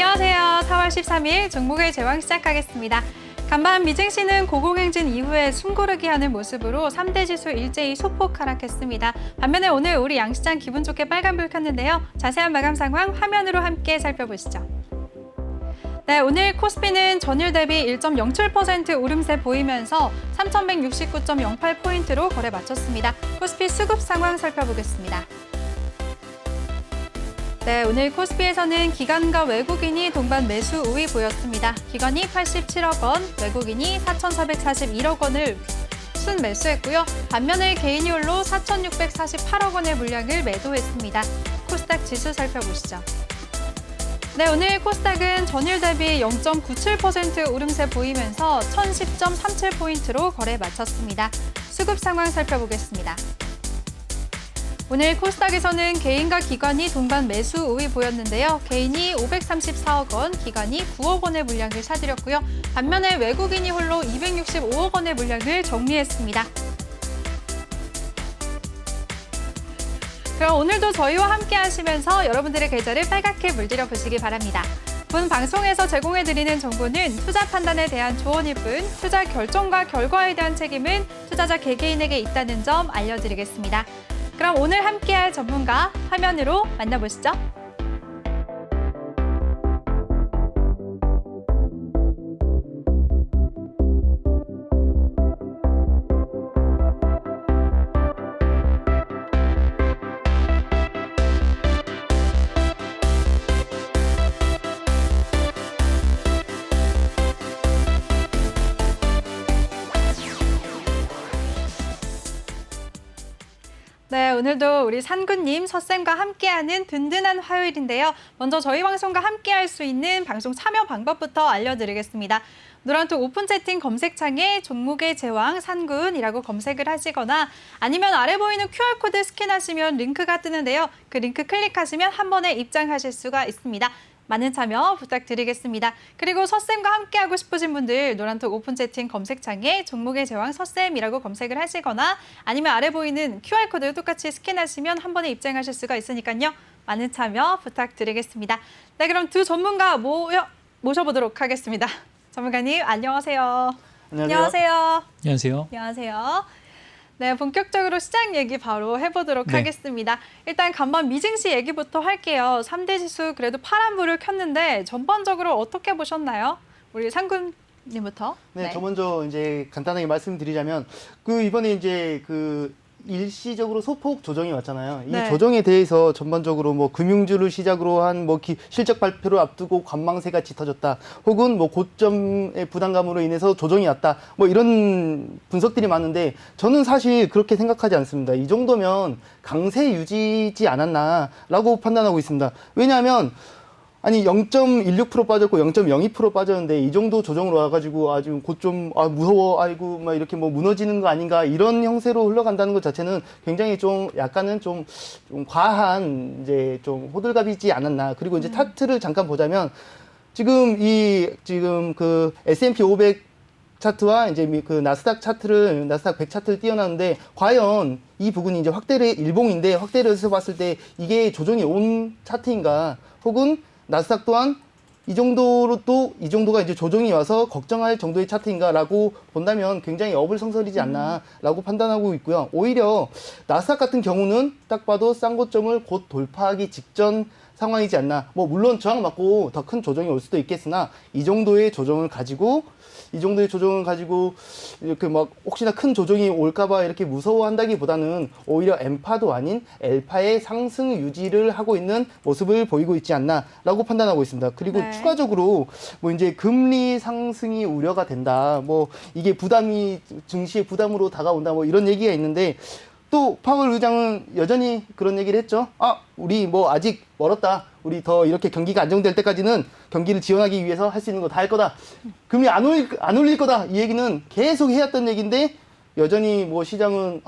안녕하세요. 4월 13일 종목의 제왕 시작하겠습니다. 간밤 미증시는 고공행진 이후에 숨고르기 하는 모습으로 3대 지수 일제히 소폭 하락했습니다. 반면에 오늘 우리 양시장 기분 좋게 빨간불 켰는데요. 자세한 마감 상황 화면으로 함께 살펴보시죠. 네, 오늘 코스피는 전일 대비 1.07% 오름세 보이면서 3,169.08포인트로 거래 마쳤습니다. 코스피 수급 상황 살펴보겠습니다. 네, 오늘 코스피에서는 기관과 외국인이 동반 매수 우위 보였습니다. 기관이 87억 원, 외국인이 4,441억 원을 순매수했고요. 반면에 개인이 홀로 4,648억 원의 물량을 매도했습니다. 코스닥 지수 살펴보시죠. 네, 오늘 코스닥은 전일 대비 0.97% 오름세 보이면서 1,010.37포인트로 거래 마쳤습니다. 수급 상황 살펴보겠습니다. 오늘 코스닥에서는 개인과 기관이 동반 매수 우위 보였는데요. 개인이 534억 원, 기관이 9억 원의 물량을 사들였고요. 반면에 외국인이 홀로 265억 원의 물량을 정리했습니다. 그럼 오늘도 저희와 함께 하시면서 여러분들의 계좌를 빨갛게 물들여 보시기 바랍니다. 본 방송에서 제공해드리는 정보는 투자 판단에 대한 조언일 뿐 투자 결정과 결과에 대한 책임은 투자자 개개인에게 있다는 점 알려드리겠습니다. 그럼 오늘 함께할 전문가 화면으로 만나보시죠. 네, 오늘도 우리 산구님, 서쌤과 함께하는 든든한 화요일인데요. 먼저 저희 방송과 함께할 수 있는 방송 참여 방법부터 알려드리겠습니다. 노란톡 오픈 채팅 검색창에 종목의 제왕 산군이라고 검색을 하시거나 아니면 아래 보이는 QR코드 스캔하시면 링크가 뜨는데요. 그 링크 클릭하시면 한 번에 입장하실 수가 있습니다. 많은 참여 부탁드리겠습니다. 그리고 서쌤과 함께하고 싶으신 분들 노란톡 오픈 채팅 검색창에 종목의 제왕 서쌤이라고 검색을 하시거나 아니면 아래 보이는 QR코드 똑같이 스캔하시면 한 번에 입장하실 수가 있으니까요. 많은 참여 부탁드리겠습니다. 네, 그럼 두 전문가 모셔보도록 하겠습니다. 전문가님 안녕하세요. 안녕하세요. 안녕하세요. 안녕하세요. 안녕하세요. 네, 본격적으로 시장 얘기 바로 해보도록 하겠습니다. 일단 간밤 미증시 얘기부터 할게요. 3대 지수 그래도 파란불을 켰는데 전반적으로 어떻게 보셨나요? 우리 상군님부터. 네, 저 먼저 이제 간단하게 말씀드리자면 이번에 이제 일시적으로 소폭 조정이 왔잖아요. 이 네. 조정에 대해서 전반적으로 뭐 금융주를 시작으로 한 실적 발표를 앞두고 관망세가 짙어졌다. 혹은 뭐 고점의 부담감으로 인해서 조정이 왔다. 뭐 이런 분석들이 많은데 저는 사실 그렇게 생각하지 않습니다. 이 정도면 강세 유지지 않았나라고 판단하고 있습니다. 왜냐하면 아니 0.16% 빠졌고 0.02% 빠졌는데 이 정도 조정으로 와가지고 아주 고점 무서워 아이고 막 이렇게 뭐 무너지는 거 아닌가 이런 형태로 흘러간다는 것 자체는 굉장히 좀 약간은 좀 과한 이제 좀 호들갑이지 않았나. 그리고 이제 차트를 잠깐 보자면 지금 그 S&P 500 차트와 이제 그 나스닥 100 차트를 띄워놨는데 과연 이 부분이 이제 확대를 일봉인데 확대를 해서 봤을 때 이게 조정이 온 차트인가 혹은 나스닥 또한 이 정도가 이제 조정이 와서 걱정할 정도의 차트인가라고 본다면 굉장히 어불성설이지 않나라고 판단하고 있고요. 오히려 나스닥 같은 경우는 딱 봐도 싼 고점을 곧 돌파하기 직전 상황이지 않나. 뭐 물론 저항 맞고 더 큰 조정이 올 수도 있겠으나 이 정도의 조정을 가지고 이렇게 막 혹시나 큰 조정이 올까봐 이렇게 무서워한다기보다는 오히려 M파도 아닌 L파의 상승 유지를 하고 있는 모습을 보이고 있지 않나라고 판단하고 있습니다. 그리고 네. 추가적으로 뭐 이제 금리 상승이 우려가 된다. 뭐 이게 증시의 부담으로 다가온다. 뭐 이런 얘기가 있는데 또 파월 의장은 여전히 그런 얘기를 했죠. 우리 뭐 아직 멀었다. 우리 더 이렇게 경기가 안정될 때까지는 경기를 지원하기 위해서 할 수 있는 거 다 할 거다. 금리 안 올릴 거다. 이 얘기는 계속 해왔던 얘기인데 여전히 뭐 시장은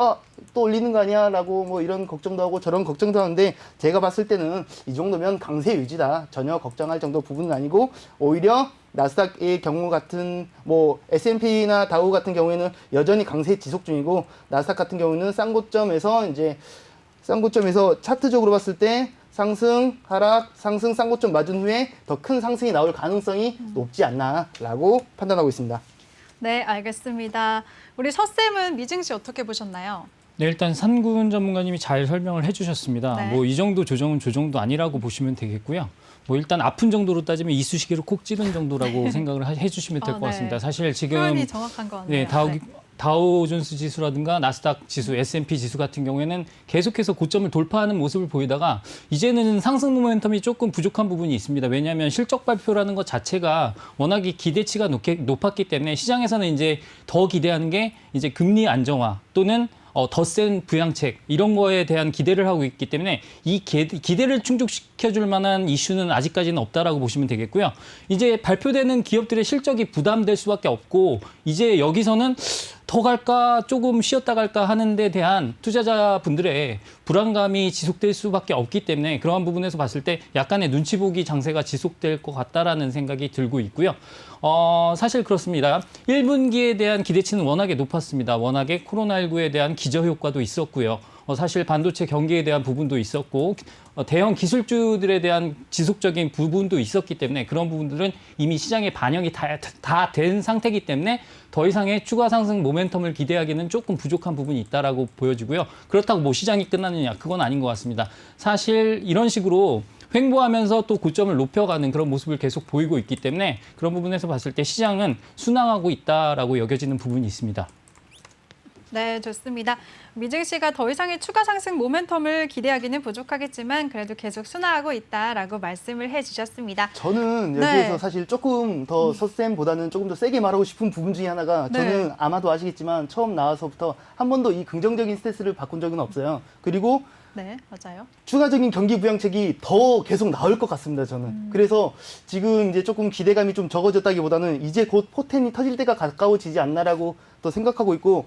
또 올리는 거 아니야 라고 뭐 이런 걱정도 하고 저런 걱정도 하는데 제가 봤을 때는 이 정도면 강세 유지다. 전혀 걱정할 정도 부분은 아니고 오히려 나스닥의 경우 같은 뭐 S&P나 다우 같은 경우에는 여전히 강세 지속 중이고 나스닥 같은 경우는 싼 고점에서 차트적으로 봤을 때 상승, 하락, 상승, 쌍고점 맞은 후에 더 큰 상승이 나올 가능성이 높지 않나라고 판단하고 있습니다. 네, 알겠습니다. 우리 서쌤은 미증 씨 어떻게 보셨나요? 네, 일단 산군 전문가님이 잘 설명을 해주셨습니다. 네. 뭐 이 정도 조정은 조정도 아니라고 보시면 되겠고요. 뭐 일단 아픈 정도로 따지면 이쑤시개로 콕 찌른 정도라고 생각을 해주시면 될 것 네. 같습니다. 사실 지금 표현이 정확한 것 같네요. 네, 다우존스 지수라든가 나스닥 지수, S&P 지수 같은 경우에는 계속해서 고점을 돌파하는 모습을 보이다가 이제는 상승 모멘텀이 조금 부족한 부분이 있습니다. 왜냐하면 실적 발표라는 것 자체가 워낙에 기대치가 높았기 때문에 시장에서는 이제 더 기대하는 게 이제 금리 안정화 또는 더 센 부양책 이런 거에 대한 기대를 하고 있기 때문에 이 기대를 충족시켜줄 만한 이슈는 아직까지는 없다라고 보시면 되겠고요. 이제 발표되는 기업들의 실적이 부담될 수밖에 없고 이제 여기서는 더 갈까 조금 쉬었다 갈까 하는 데 대한 투자자분들의 불안감이 지속될 수밖에 없기 때문에 그러한 부분에서 봤을 때 약간의 눈치 보기 장세가 지속될 것 같다라는 생각이 들고 있고요. 사실 그렇습니다. 1분기에 대한 기대치는 워낙에 높았습니다. 워낙에 코로나19에 대한 기저효과도 있었고요. 사실 반도체 경기에 대한 부분도 있었고 대형 기술주들에 대한 지속적인 부분도 있었기 때문에 그런 부분들은 이미 시장에 반영이 다 된 상태이기 때문에 더 이상의 추가 상승 모멘텀을 기대하기는 조금 부족한 부분이 있다라고 보여지고요. 그렇다고 뭐 시장이 끝났느냐 그건 아닌 것 같습니다. 사실 이런 식으로 횡보하면서 또 고점을 높여가는 그런 모습을 계속 보이고 있기 때문에 그런 부분에서 봤을 때 시장은 순항하고 있다라고 여겨지는 부분이 있습니다. 네, 좋습니다. 미증 씨가 더 이상의 추가 상승 모멘텀을 기대하기는 부족하겠지만 그래도 계속 순화하고 있다라고 말씀을 해주셨습니다. 저는 네. 여기에서 사실 조금 더 서쌤보다는 조금 더 세게 말하고 싶은 부분 중에 하나가 네. 저는 아마도 아시겠지만 처음 나와서부터 한 번도 이 긍정적인 스탠스를 바꾼 적은 없어요. 그리고 네, 맞아요. 추가적인 경기 부양책이 더 계속 나올 것 같습니다, 저는. 그래서 지금 이제 조금 기대감이 좀 적어졌다기보다는 이제 곧 포텐이 터질 때가 가까워지지 않나라고 또 생각하고 있고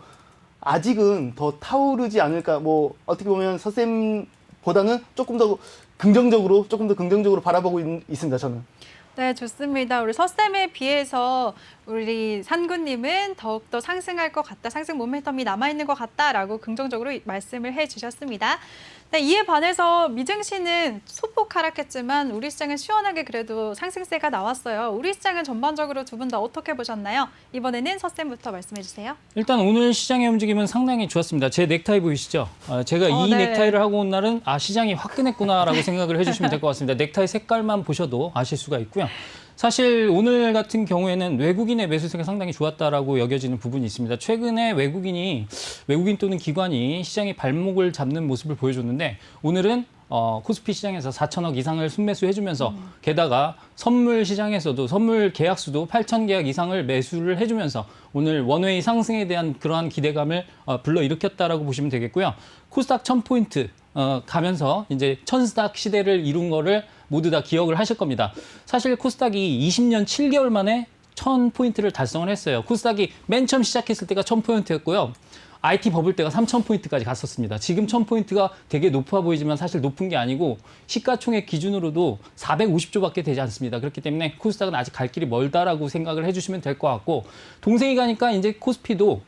아직은 더 타오르지 않을까, 뭐 어떻게 보면 서쌤보다는 조금 더 긍정적으로 바라보고 있습니다, 저는. 네, 좋습니다. 우리 서쌤에 비해서 우리 산구님은 더욱더 상승할 것 같다, 상승 모멘텀이 남아있는 것 같다라고 긍정적으로 말씀을 해주셨습니다. 네, 이에 반해서 미증 씨는 소폭 하락했지만 우리 시장은 시원하게 그래도 상승세가 나왔어요. 우리 시장은 전반적으로 두 분 다 어떻게 보셨나요? 이번에는 서쌤부터 말씀해 주세요. 일단 오늘 시장의 움직임은 상당히 좋았습니다. 제 넥타이 보이시죠? 제가 이 네. 넥타이를 하고 온 날은 시장이 화끈했구나라고 생각을 해주시면 될 것 같습니다. 넥타이 색깔만 보셔도 아실 수가 있고요. 사실 오늘 같은 경우에는 외국인의 매수세가 상당히 좋았다라고 여겨지는 부분이 있습니다. 최근에 외국인 또는 기관이 시장의 발목을 잡는 모습을 보여줬는데 오늘은 코스피 시장에서 4천억 이상을 순매수해주면서 게다가 선물 시장에서도 선물 계약수도 8천 계약 이상을 매수를 해주면서 오늘 원웨이 상승에 대한 그러한 기대감을 불러일으켰다라고 보시면 되겠고요. 코스닥 1000포인트 가면서 이제 천스닥 시대를 이룬 거를 모두 다 기억을 하실 겁니다. 사실 코스닥이 20년 7개월 만에 1000포인트를 달성을 했어요. 코스닥이 맨 처음 시작했을 때가 1000포인트였고요. IT 버블 때가 3000포인트까지 갔었습니다. 지금 1000포인트가 되게 높아 보이지만 사실 높은 게 아니고 시가총액 기준으로도 450조밖에 되지 않습니다. 그렇기 때문에 코스닥은 아직 갈 길이 멀다라고 생각을 해주시면 될 것 같고 동생이 가니까 이제 코스피도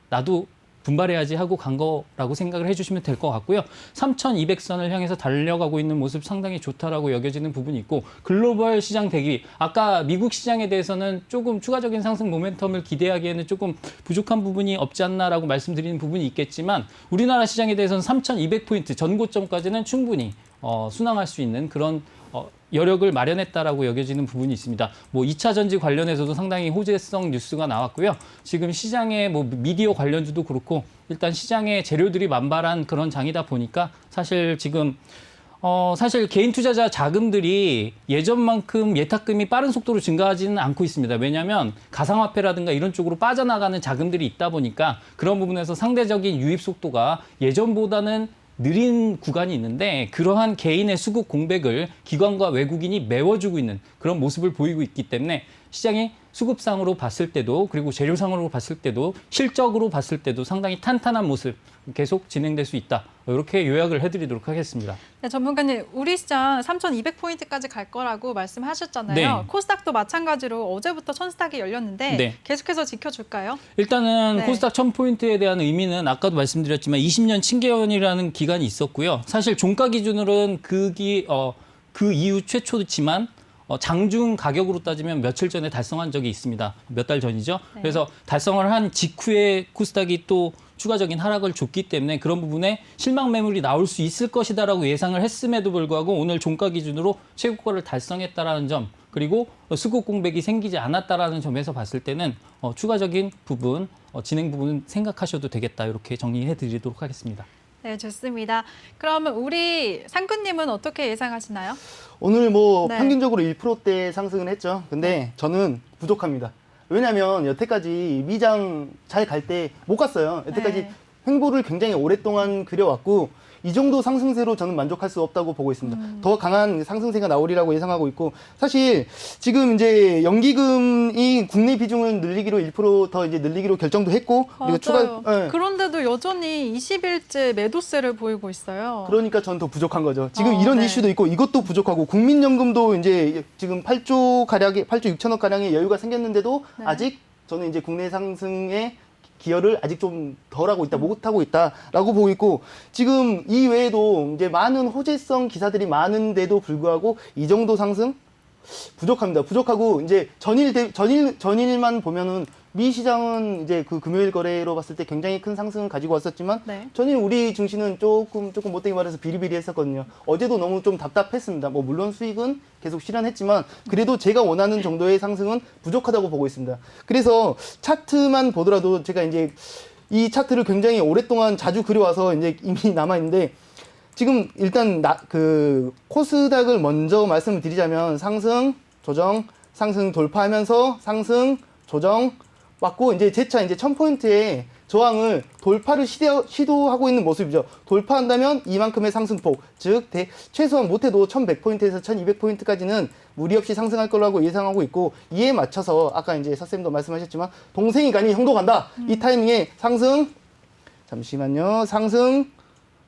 나도 분발해야지 하고 간 거라고 생각을 해주시면 될 것 같고요. 3,200선을 향해서 달려가고 있는 모습 상당히 좋다라고 여겨지는 부분이 있고 글로벌 시장 대비 아까 미국 시장에 대해서는 조금 추가적인 상승 모멘텀을 기대하기에는 조금 부족한 부분이 없지 않나라고 말씀드리는 부분이 있겠지만 우리나라 시장에 대해서는 3,200포인트 전고점까지는 충분히 순항할 수 있는 그런 여력을 마련했다라고 여겨지는 부분이 있습니다. 뭐 2차 전지 관련해서도 상당히 호재성 뉴스가 나왔고요. 지금 시장의 뭐 미디어 관련주도 그렇고 일단 시장의 재료들이 만발한 그런 장이다 보니까 사실 지금 사실 개인 투자자 자금들이 예전만큼 예탁금이 빠른 속도로 증가하지는 않고 있습니다. 왜냐하면 가상화폐라든가 이런 쪽으로 빠져나가는 자금들이 있다 보니까 그런 부분에서 상대적인 유입 속도가 예전보다는 느린 구간이 있는데 그러한 개인의 수급 공백을 기관과 외국인이 메워주고 있는 그런 모습을 보이고 있기 때문에 시장이 수급상으로 봤을 때도 그리고 재료상으로 봤을 때도 실적으로 봤을 때도 상당히 탄탄한 모습 계속 진행될 수 있다. 이렇게 요약을 해드리도록 하겠습니다. 네, 전문가님, 우리 시장 3,200포인트까지 갈 거라고 말씀하셨잖아요. 네. 코스닥도 마찬가지로 어제부터 천스닥이 열렸는데 네. 계속해서 지켜줄까요? 일단은 네. 코스닥 1000포인트에 대한 의미는 아까도 말씀드렸지만 20년 징계원이라는 기간이 있었고요. 사실 종가 기준으로는 그 이후 최초지만 장중 가격으로 따지면 며칠 전에 달성한 적이 있습니다. 몇 달 전이죠. 네. 그래서 달성을 한 직후에 코스닥이 또 추가적인 하락을 줬기 때문에 그런 부분에 실망 매물이 나올 수 있을 것이다라고 예상을 했음에도 불구하고 오늘 종가 기준으로 최고가를 달성했다라는 점 그리고 수급 공백이 생기지 않았다라는 점에서 봤을 때는 추가적인 부분, 진행 부분은 생각하셔도 되겠다 이렇게 정리해 드리도록 하겠습니다. 네, 좋습니다. 그러면 우리 상근님은 어떻게 예상하시나요? 오늘 뭐 네. 평균적으로 1%대 상승은 했죠. 근데 저는 부족합니다. 왜냐하면 여태까지 미장 잘 갈 때 못 갔어요. 여태까지 네. 횡보를 굉장히 오랫동안 그려왔고 이 정도 상승세로 저는 만족할 수 없다고 보고 있습니다. 더 강한 상승세가 나오리라고 예상하고 있고 사실 지금 이제 연기금이 국내 비중을 늘리기로 1% 더 이제 늘리기로 결정도 했고 그리고 맞아요. 예. 그런데도 여전히 20일째 매도세를 보이고 있어요. 그러니까 전 더 부족한 거죠. 지금 이런 네. 이슈도 있고 이것도 부족하고 국민연금도 이제 지금 8조 6천억 가량의 여유가 생겼는데도 네. 아직 저는 이제 국내 상승에 기여를 아직 좀 덜하고 있다, 못하고 있다라고 보고 있고 지금 이 외에도 이제 많은 호재성 기사들이 많은데도 불구하고 이 정도 상승 부족합니다. 부족하고 이제 전일만 보면은 미 시장은 이제 그 금요일 거래로 봤을 때 굉장히 큰 상승을 가지고 왔었지만 네. 전일 우리 증시는 조금 못되게 말해서 비리비리했었거든요. 어제도 너무 좀 답답했습니다. 뭐 물론 수익은 계속 실현했지만 그래도 제가 원하는 정도의 상승은 부족하다고 보고 있습니다. 그래서 차트만 보더라도 제가 이제 이 차트를 굉장히 오랫동안 자주 그려와서 이제 이미 남아 있는데 지금 일단 그 코스닥을 먼저 말씀을 드리자면 상승, 조정, 상승 돌파하면서 상승, 조정 왔고 이제 재차 이제 1000포인트의 저항을 돌파를 시도하고 있는 모습이죠. 돌파한다면 이만큼의 상승폭, 즉 최소한 못해도 1100포인트에서 1200포인트까지는 무리 없이 상승할 거라고 예상하고 있고 이에 맞춰서 아까 이제 서쌤도 말씀하셨지만 동생이 가니 형도 간다. 이 타이밍에 상승 상승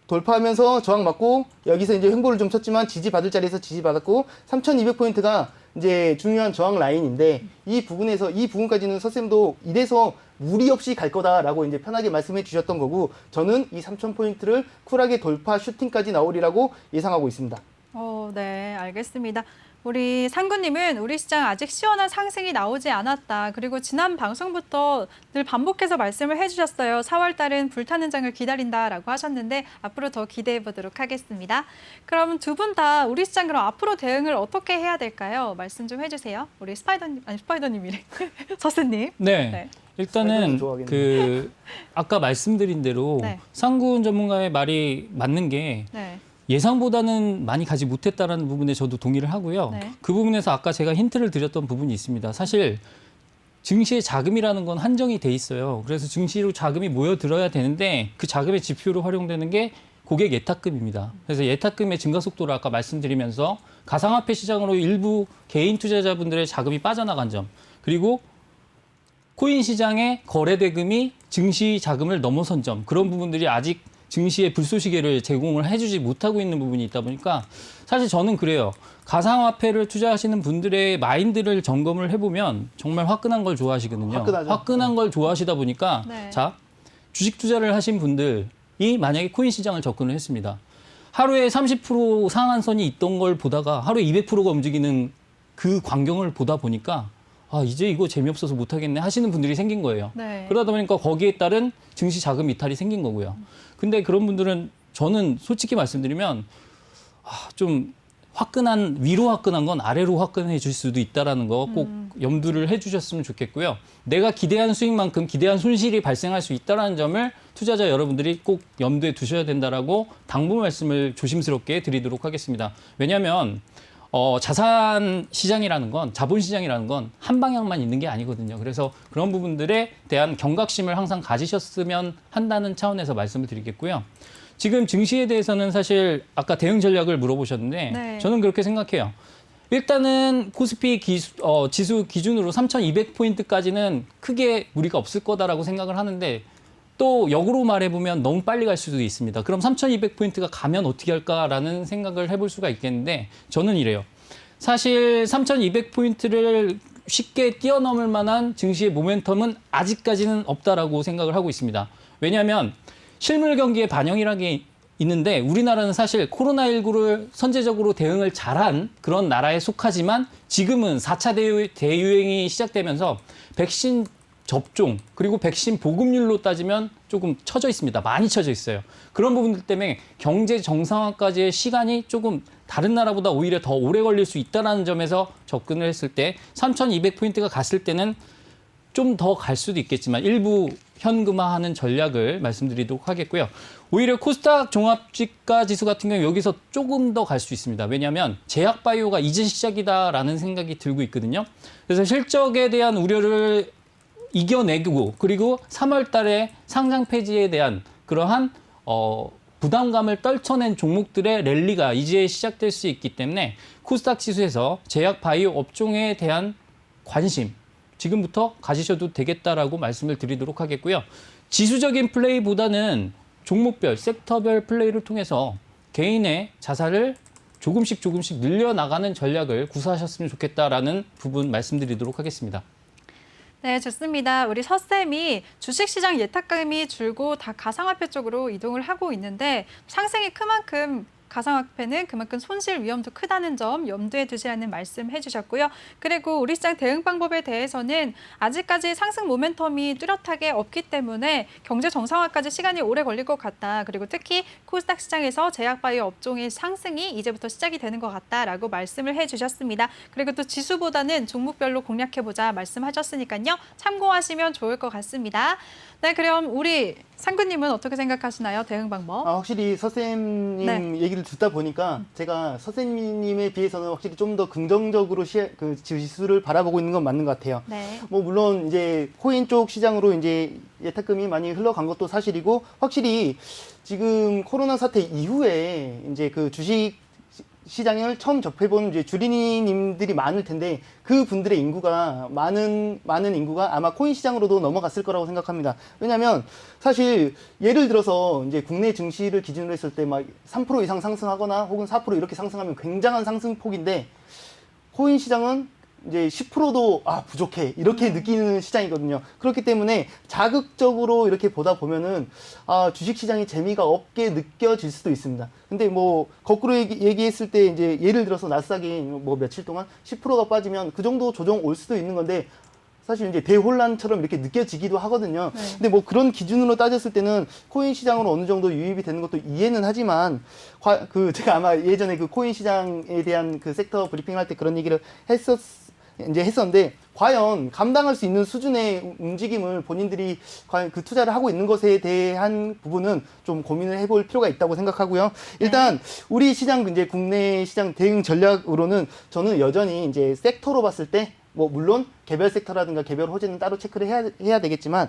돌파하면서 저항 맞고 여기서 이제 횡보를 좀 쳤지만 지지받을 자리에서 지지받았고 3200포인트가 이제 중요한 저항 라인인데 이 부분까지는 서쌤도 이래서 무리 없이 갈 거다라고 이제 편하게 말씀해 주셨던 거고 저는 이 3000포인트를 쿨하게 돌파 슈팅까지 나오리라고 예상하고 있습니다. 네, 알겠습니다. 우리 상구님은 우리 시장 아직 시원한 상승이 나오지 않았다. 그리고 지난 방송부터 늘 반복해서 말씀을 해주셨어요. 4월 달은 불타는 장을 기다린다라고 하셨는데 앞으로 더 기대해 보도록 하겠습니다. 그럼 두 분 다 우리 시장 그럼 앞으로 대응을 어떻게 해야 될까요? 말씀 좀 해주세요. 우리 스파이더님이래. 서스님. 네. 네. 일단은 좋아하겠네요. 아까 말씀드린 대로 네. 상군 전문가의 말이 맞는 게 네. 예상보다는 많이 가지 못했다라는 부분에 저도 동의를 하고요. 네. 그 부분에서 아까 제가 힌트를 드렸던 부분이 있습니다. 사실 증시의 자금이라는 건 한정이 돼 있어요. 그래서 증시로 자금이 모여들어야 되는데 그 자금의 지표로 활용되는 게 고객 예탁금입니다. 그래서 예탁금의 증가 속도를 아까 말씀드리면서 가상화폐 시장으로 일부 개인 투자자분들의 자금이 빠져나간 점 그리고 코인 시장의 거래 대금이 증시 자금을 넘어선 점 그런 부분들이 아직 증시의 불쏘시개를 제공을 해주지 못하고 있는 부분이 있다 보니까 사실 저는 그래요. 가상화폐를 투자하시는 분들의 마인드를 점검을 해보면 정말 화끈한 걸 좋아하시거든요. 화끈하죠. 화끈한 걸 좋아하시다 보니까 네. 자 주식 투자를 하신 분들이 만약에 코인 시장을 접근을 했습니다. 하루에 30% 상한선이 있던 걸 보다가 하루에 200%가 움직이는 그 광경을 보다 보니까 이제 이거 재미없어서 못하겠네 하시는 분들이 생긴 거예요. 네. 그러다 보니까 거기에 따른 증시 자금 이탈이 생긴 거고요. 근데 그런 분들은 저는 솔직히 말씀드리면 좀 위로 화끈한 건 아래로 화끈해 줄 수도 있다라는 거 꼭 염두를 해 주셨으면 좋겠고요. 내가 기대한 수익만큼 기대한 손실이 발생할 수 있다는 점을 투자자 여러분들이 꼭 염두에 두셔야 된다라고 당부 말씀을 조심스럽게 드리도록 하겠습니다. 왜냐하면 자산 시장이라는 건 자본 시장이라는 건 한 방향만 있는 게 아니거든요. 그래서 그런 부분들에 대한 경각심을 항상 가지셨으면 한다는 차원에서 말씀을 드리겠고요. 지금 증시에 대해서는 사실 아까 대응 전략을 물어보셨는데 네. 저는 그렇게 생각해요. 일단은 코스피 지수 기준으로 3,200포인트까지는 크게 무리가 없을 거다라고 생각을 하는데 또 역으로 말해보면 너무 빨리 갈 수도 있습니다. 그럼 3,200포인트가 가면 어떻게 할까라는 생각을 해볼 수가 있겠는데 저는 이래요. 사실 3,200포인트를 쉽게 뛰어넘을 만한 증시의 모멘텀은 아직까지는 없다라고 생각을 하고 있습니다. 왜냐하면 실물 경기의 반영이라는 게 있는데 우리나라는 사실 코로나19를 선제적으로 대응을 잘한 그런 나라에 속하지만 지금은 4차 대유행이 시작되면서 백신 접종 그리고 백신 보급률로 따지면 조금 처져 있습니다. 많이 처져 있어요. 그런 부분들 때문에 경제 정상화까지의 시간이 조금 다른 나라보다 오히려 더 오래 걸릴 수 있다는 점에서 접근을 했을 때 3,200포인트가 갔을 때는 좀 더 갈 수도 있겠지만 일부 현금화하는 전략을 말씀드리도록 하겠고요. 오히려 코스닥 종합주가 지수 같은 경우 여기서 조금 더 갈 수 있습니다. 왜냐하면 제약바이오가 이제 시작이다라는 생각이 들고 있거든요. 그래서 실적에 대한 우려를 이겨내고 그리고 3월 달에 상장 폐지에 대한 그러한 부담감을 떨쳐낸 종목들의 랠리가 이제 시작될 수 있기 때문에 코스닥 지수에서 제약 바이오 업종에 대한 관심 지금부터 가지셔도 되겠다라고 말씀을 드리도록 하겠고요. 지수적인 플레이보다는 종목별, 섹터별 플레이를 통해서 개인의 자산을 조금씩 늘려나가는 전략을 구사하셨으면 좋겠다라는 부분 말씀드리도록 하겠습니다. 네, 좋습니다. 우리 서쌤이 주식시장 예탁감이 줄고 다 가상화폐 쪽으로 이동을 하고 있는데 상승이 큰 만큼 가상화폐는 그만큼 손실 위험도 크다는 점 염두에 두시라는 말씀 해주셨고요. 그리고 우리 시장 대응 방법에 대해서는 아직까지 상승 모멘텀이 뚜렷하게 없기 때문에 경제 정상화까지 시간이 오래 걸릴 것 같다. 그리고 특히 코스닥 시장에서 제약바이오 업종의 상승이 이제부터 시작이 되는 것 같다라고 말씀을 해주셨습니다. 그리고 또 지수보다는 종목별로 공략해보자 말씀하셨으니까요. 참고하시면 좋을 것 같습니다. 네, 그럼 우리 상구님은 어떻게 생각하시나요? 대응 방법? 확실히 서쌤님 네. 얘기를 듣다 보니까 제가 서쌤님에 비해서는 확실히 좀 더 긍정적으로 그 지수를 바라보고 있는 건 맞는 것 같아요. 네. 뭐 물론 이제 코인 쪽 시장으로 이제 예탁금이 많이 흘러간 것도 사실이고 확실히 지금 코로나 사태 이후에 이제 그 주식 시장을 처음 접해본 이제 주린이님들이 많을 텐데 그 분들의 인구가 많은 인구가 아마 코인 시장으로도 넘어갔을 거라고 생각합니다. 왜냐하면 사실 예를 들어서 이제 국내 증시를 기준으로 했을 때 막 3% 이상 상승하거나 혹은 4% 이렇게 상승하면 굉장한 상승폭인데 코인 시장은 이제 10%도 부족해 이렇게 느끼는 시장이거든요. 그렇기 때문에 자극적으로 이렇게 보다 보면은 주식 시장이 재미가 없게 느껴질 수도 있습니다. 근데 뭐 거꾸로 얘기했을 때 이제 예를 들어서 나스닥이 뭐 며칠 동안 10%가 빠지면 그 정도 조정 올 수도 있는 건데 사실 이제 대혼란처럼 이렇게 느껴지기도 하거든요. 네. 근데 뭐 그런 기준으로 따졌을 때는 코인 시장으로 어느 정도 유입이 되는 것도 이해는 하지만 제가 아마 예전에 그 코인 시장에 대한 그 섹터 브리핑 할 때 그런 얘기를 했었는데 과연 감당할 수 있는 수준의 움직임을 본인들이 과연 그 투자를 하고 있는 것에 대한 부분은 좀 고민을 해볼 필요가 있다고 생각하고요. 일단 우리 시장 이제 국내 시장 대응 전략으로는 저는 여전히 이제 섹터로 봤을 때 뭐 물론 개별 섹터라든가 개별 호재는 따로 체크를 해야 되겠지만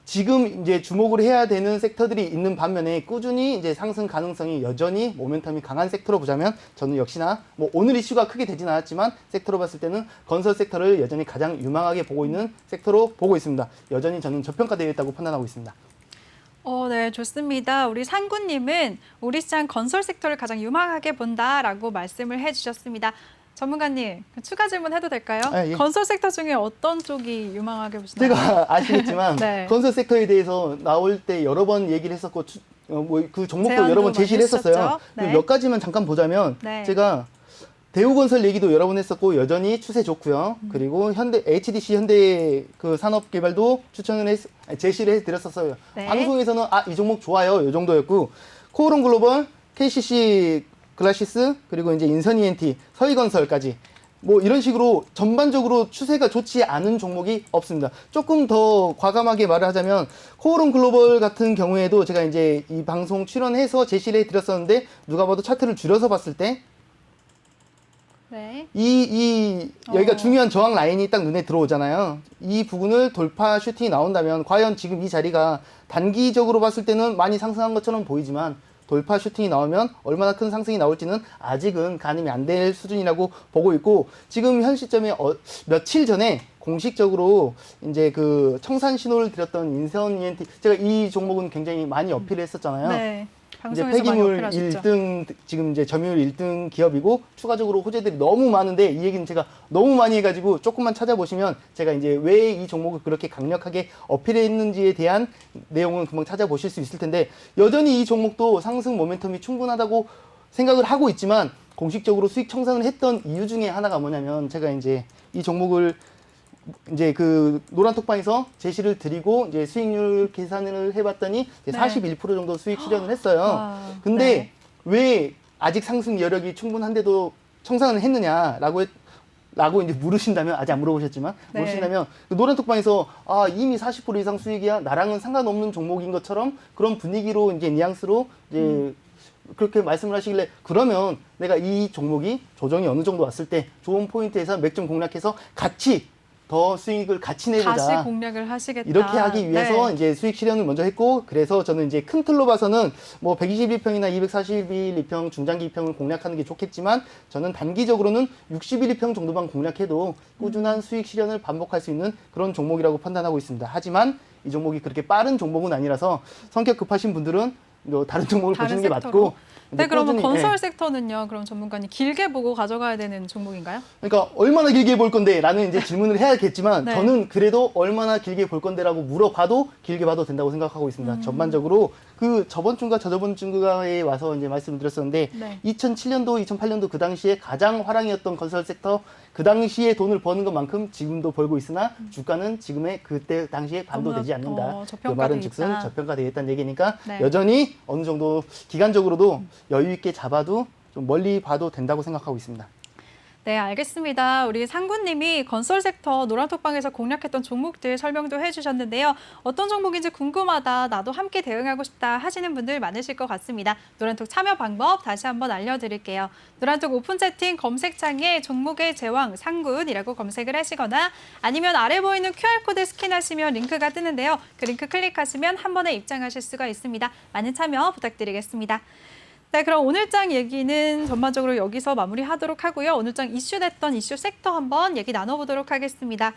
지금 이제 주목을 해야 되는 섹터들이 있는 반면에 꾸준히 이제 상승 가능성이 여전히 모멘텀이 강한 섹터로 보자면 저는 역시나 뭐 오늘 이슈가 크게 되진 않았지만 섹터로 봤을 때는 건설 섹터를 여전히 가장 유망하게 보고 있는 섹터로 보고 있습니다. 여전히 저는 저평가되어 있다고 판단하고 있습니다. 네, 좋습니다. 우리 상구님은 우리 시장 건설 섹터를 가장 유망하게 본다라고 말씀을 해주셨습니다. 전문가님, 추가 질문 해도 될까요? 예. 건설 섹터 중에 어떤 쪽이 유망하게 보시나요? 제가 아시겠지만 네. 건설 섹터에 대해서 나올 때 여러 번 얘기를 했었고 뭐 그 종목도 제안도 여러 번 제시를 많이 했었어요. 했었죠. 네. 몇 가지만 잠깐 보자면 네. 제가 대우건설 얘기도 여러 번 했었고 여전히 추세 좋고요. 그리고 HDC 현대 그 산업개발도 제시를 해드렸었어요. 네. 방송에서는 이 종목 좋아요, 이 정도였고 코오롱 글로벌, KCC 글라시스 그리고 이제 인선 ENT, 서희건설까지 뭐 이런 식으로 전반적으로 추세가 좋지 않은 종목이 없습니다. 조금 더 과감하게 말을 하자면 코오롱 글로벌 같은 경우에도 제가 이제 이 방송 출연해서 제시를 해드렸었는데 누가 봐도 차트를 줄여서 봤을 때 네. 여기가 중요한 저항 라인이 딱 눈에 들어오잖아요. 이 부분을 돌파 슈팅이 나온다면 과연 지금 이 자리가 단기적으로 봤을 때는 많이 상승한 것처럼 보이지만 돌파 슈팅이 나오면 얼마나 큰 상승이 나올지는 아직은 가늠이 안 될 수준이라고 보고 있고, 지금 현 시점에 며칠 전에 공식적으로 이제 그 청산 신호를 드렸던 인선 ENT, 제가 이 종목은 굉장히 많이 어필을 했었잖아요. 네. 이제 방송에서 많이 폐기물 어필하셨죠. 1등, 지금 이제 점유율 1등 기업이고, 추가적으로 호재들이 너무 많은데, 이 얘기는 제가 너무 많이 해가지고, 조금만 찾아보시면, 제가 이제 왜 이 종목을 그렇게 강력하게 어필했는지에 대한 내용은 금방 찾아보실 수 있을 텐데, 여전히 이 종목도 상승 모멘텀이 충분하다고 생각을 하고 있지만, 공식적으로 수익 청산을 했던 이유 중에 하나가 뭐냐면, 제가 이제 이 종목을 이제 그 노란톡방에서 제시를 드리고 이제 수익률 계산을 해봤더니 이제 네. 41% 정도 수익 실현을 했어요. 아, 근데 네. 왜 아직 상승 여력이 충분한데도 청산을 했느냐라고 라고 이제 물으신다면, 아직 안 물어보셨지만 네. 물으신다면, 그 노란톡방에서 이미 40% 이상 수익이야, 나랑은 상관없는 종목인 것처럼 그런 분위기로 이제 뉘앙스로 이제 그렇게 말씀을 하시길래, 그러면 내가 이 종목이 조정이 어느 정도 왔을 때 좋은 포인트에서 맥점 공략해서 같이 더 수익을 같이 내보자. 다시 공략을 하시겠다. 이렇게 하기 위해서 네. 이제 수익 실현을 먼저 했고, 그래서 저는 이제 큰 틀로 봐서는 뭐 121평이나 241평 중장기 2평을 공략하는 게 좋겠지만, 저는 단기적으로는 61평 정도만 공략해도 꾸준한 수익 실현을 반복할 수 있는 그런 종목이라고 판단하고 있습니다. 하지만 이 종목이 그렇게 빠른 종목은 아니라서 성격 급하신 분들은 다른 종목을 다른 보시는 게 섹터로? 맞고. 네, 그러면 꾸준히, 건설 예. 섹터는요. 그럼 전문가님 길게 보고 가져가야 되는 종목인가요? 그러니까 얼마나 길게 볼 건데 라는 이제 질문을 해야겠지만, 네. 저는 그래도 얼마나 길게 볼 건데라고 물어봐도 길게 봐도 된다고 생각하고 있습니다. 전반적으로 그 저번 주인가 저저번 주인가에 와서 이제 말씀을 드렸었는데, 네. 2007년도 2008년도 그 당시에 가장 화랑이었던 건설 섹터, 그 당시에 돈을 버는 것만큼 지금도 벌고 있으나 주가는 지금의 그때 당시에 반도 너무나, 되지 않는다. 그 저평가돼 말은 즉슨 있다. 저평가되어 있다는 얘기니까, 네. 여전히 어느 정도 기간적으로도 여유 있게 잡아도 좀 멀리 봐도 된다고 생각하고 있습니다. 네, 알겠습니다. 우리 상구님이 건설 섹터 노란톡방에서 공략했던 종목들 설명도 해주셨는데요. 어떤 종목인지 궁금하다, 나도 함께 대응하고 싶다 하시는 분들 많으실 것 같습니다. 노란톡 참여 방법 다시 한번 알려드릴게요. 노란톡 오픈 채팅 검색창에 종목의 제왕 상군이라고 검색을 하시거나, 아니면 아래 보이는 QR코드 스캔하시면 링크가 뜨는데요. 그 링크 클릭하시면 한 번에 입장하실 수가 있습니다. 많은 참여 부탁드리겠습니다. 네, 그럼 오늘장 얘기는 전반적으로 여기서 마무리하도록 하고요. 오늘장 이슈됐던 이슈 섹터 한번 얘기 나눠보도록 하겠습니다.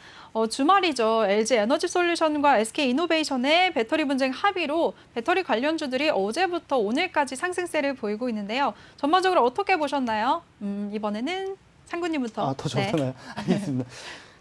주말이죠. LG 에너지 솔루션과 SK 이노베이션의 배터리 분쟁 합의로 배터리 관련주들이 어제부터 오늘까지 상승세를 보이고 있는데요. 전반적으로 어떻게 보셨나요? 이번에는 상구님부터. 더 네. 좋잖아요. 알겠습니다.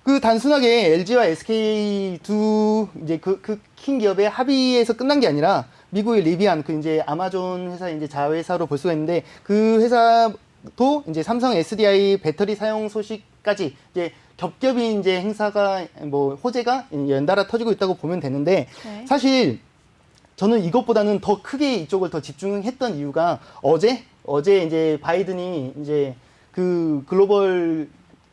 그 단순하게 LG와 SK 두 이제 그 큰 기업의 합의에서 끝난 게 아니라, 미국의 리비안, 그 이제 아마존 회사 이제 자회사로 볼 수가 있는데, 그 회사도 이제 삼성 SDI 배터리 사용 소식까지 이제 겹겹이 이제 행사가 뭐 호재가 연달아 터지고 있다고 보면 되는데, 네. 사실 저는 이것보다는 더 크게 이쪽을 더 집중했던 이유가, 어제 이제 바이든이 이제 그 글로벌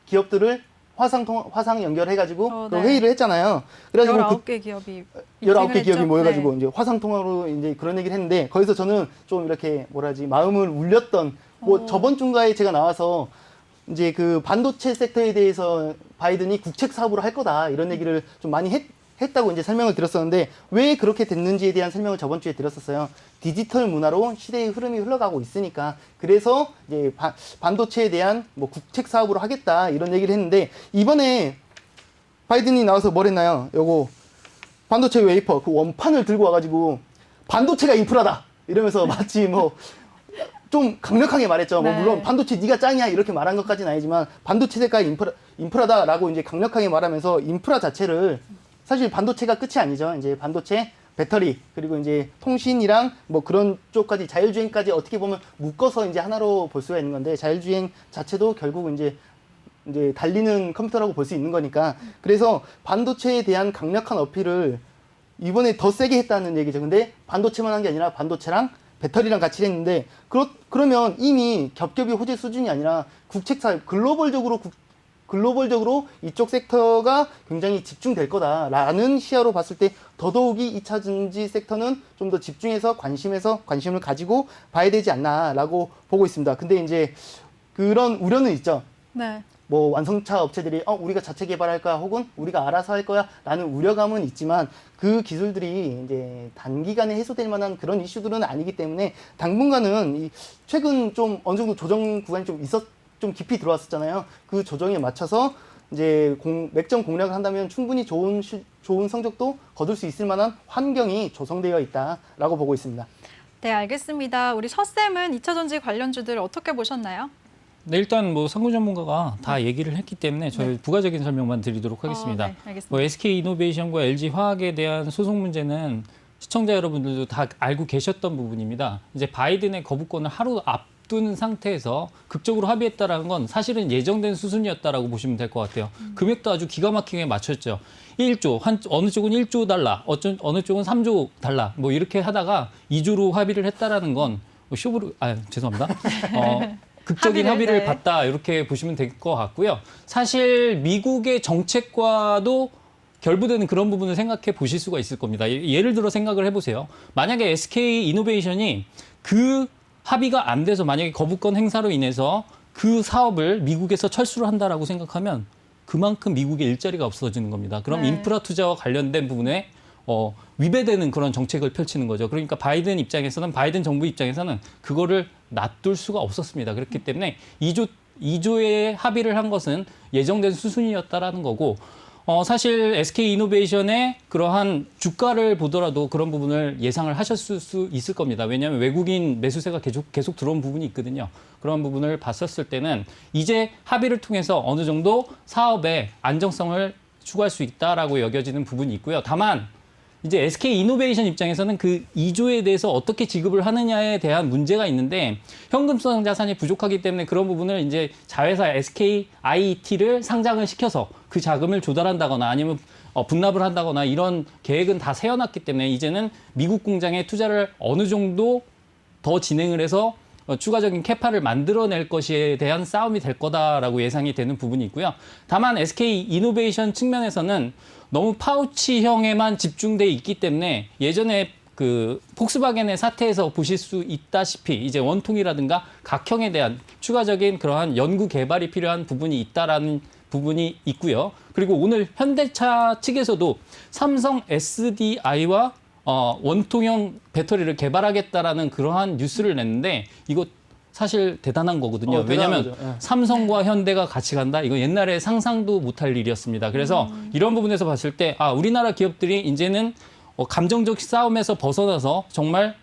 기업들을 화상 연결해가지고 그 네. 회의를 했잖아요. 그래가지고 19개 기업이 19개 기업이 했죠? 모여가지고 네. 이제 화상 통화로 이제 그런 얘기를 했는데, 거기서 저는 좀 이렇게 뭐라지 마음을 울렸던, 뭐 저번 주인가에 제가 나와서 이제 그 반도체 섹터에 대해서 바이든이 국책 사업으로 할 거다 이런 얘기를 좀 많이 했다고 이제 설명을 드렸었는데, 왜 그렇게 됐는지에 대한 설명을 저번 주에 드렸었어요. 디지털 문화로 시대의 흐름이 흘러가고 있으니까, 그래서 이제 반도체에 대한 뭐 국책 사업으로 하겠다 이런 얘기를 했는데, 이번에 바이든이 나와서 뭘 했나요? 요거 반도체 웨이퍼 그 원판을 들고 와가지고 반도체가 인프라다 이러면서 마치 뭐 좀 강력하게 말했죠. 네. 뭐 물론 반도체 네가 짱이야 이렇게 말한 것까지는 아니지만, 반도체가 인프라다라고 이제 강력하게 말하면서, 인프라 자체를, 사실 반도체가 끝이 아니죠. 이제 반도체, 배터리, 그리고 이제 통신이랑 뭐 그런 쪽까지, 자율주행까지 어떻게 보면 묶어서 이제 하나로 볼 수가 있는 건데, 자율주행 자체도 결국 이제 달리는 컴퓨터라고 볼 수 있는 거니까. 그래서 반도체에 대한 강력한 어필을 이번에 더 세게 했다는 얘기죠. 근데 반도체만 한 게 아니라 반도체랑 배터리랑 같이 했는데, 그러면 이미 겹겹이 호재 수준이 아니라 국책사, 글로벌적으로 이쪽 섹터가 굉장히 집중될 거다라는 시야로 봤을 때, 더더욱이 2차 전지 섹터는 좀 더 집중해서 관심을 가지고 봐야 되지 않나라고 보고 있습니다. 근데 이제 그런 우려는 있죠. 네. 뭐 완성차 업체들이 우리가 자체 개발할 거야 혹은 우리가 알아서 할 거야라는 우려감은 있지만 그 기술들이 이제 단기간에 해소될 만한 그런 이슈들은 아니기 때문에 당분간은 최근 좀 어느 정도 조정 구간이 좀 깊이 들어왔었잖아요. 그 조정에 맞춰서 이제 맥점 공략을 한다면 충분히 좋은 성적도 거둘 수 있을 만한 환경이 조성되어 있다라고 보고 있습니다. 네, 알겠습니다. 우리 서쌤은 2차 전지 관련주들 어떻게 보셨나요? 네, 일단 뭐 상구 전문가가 다 얘기를 했기 때문에 저희 부가적인 설명만 드리도록 하겠습니다. 네, 알겠습니다. 뭐 SK 이노베이션과 LG 화학에 대한 소송 문제는 시청자 여러분들도 다 알고 계셨던 부분입니다. 이제 바이든의 거부권을 하루 앞둔 상태에서 극적으로 합의했다라는 건 사실은 예정된 수순이었다라고 보시면 될 것 같아요. 금액도 아주 기가 막히게 맞췄죠. 1조, 어느 쪽은 1조 달러, 어느 쪽은 3조 달러, 뭐 이렇게 하다가 2조로 합의를 했다라는 건 죄송합니다. 극적인 합의를 네. 봤다 이렇게 보시면 될 것 같고요. 사실 미국의 정책과도 결부되는 그런 부분을 생각해 보실 수가 있을 겁니다. 예를 들어 생각을 해보세요. 만약에 SK 이노베이션이 그 합의가 안 돼서 만약에 거부권 행사로 인해서 그 사업을 미국에서 철수를 한다라고 생각하면 그만큼 미국의 일자리가 없어지는 겁니다. 그럼 네. 인프라 투자와 관련된 부분에 위배되는 그런 정책을 펼치는 거죠. 그러니까 바이든 정부 입장에서는 그거를 놔둘 수가 없었습니다. 그렇기 때문에 2조의 합의를 한 것은 예정된 수순이었다라는 거고, 사실 SK 이노베이션의 그러한 주가를 보더라도 그런 부분을 예상을 하셨을 수 있을 겁니다. 왜냐하면 외국인 매수세가 계속 들어온 부분이 있거든요. 그런 부분을 봤었을 때는 이제 합의를 통해서 어느 정도 사업의 안정성을 추구할 수 있다라고 여겨지는 부분이 있고요. 다만 이제 SK 이노베이션 입장에서는 그 2조에 대해서 어떻게 지급을 하느냐에 대한 문제가 있는데 현금성 자산이 부족하기 때문에 그런 부분을 이제 자회사 SKIT를 상장을 시켜서 그 자금을 조달한다거나 아니면 분납을 한다거나 이런 계획은 다 세워놨기 때문에 이제는 미국 공장에 투자를 어느 정도 더 진행을 해서 추가적인 캐파를 만들어낼 것에 대한 싸움이 될 거다라고 예상이 되는 부분이 있고요. 다만 SK 이노베이션 측면에서는 너무 파우치형에만 집중돼 있기 때문에 예전에 그 폭스바겐의 사태에서 보실 수 있다시피 이제 원통이라든가 각형에 대한 추가적인 그러한 연구 개발이 필요한 부분이 있다라는 부분이 있고요. 그리고 오늘 현대차 측에서도 삼성 SDI와 원통형 배터리를 개발하겠다라는 그러한 뉴스를 냈는데 이거 사실 대단한 거거든요. 왜냐하면 거죠. 예. 삼성과 현대가 같이 간다? 이거 옛날에 상상도 못할 일이었습니다. 그래서 이런 부분에서 봤을 때 우리나라 기업들이 이제는 감정적 싸움에서 벗어나서 정말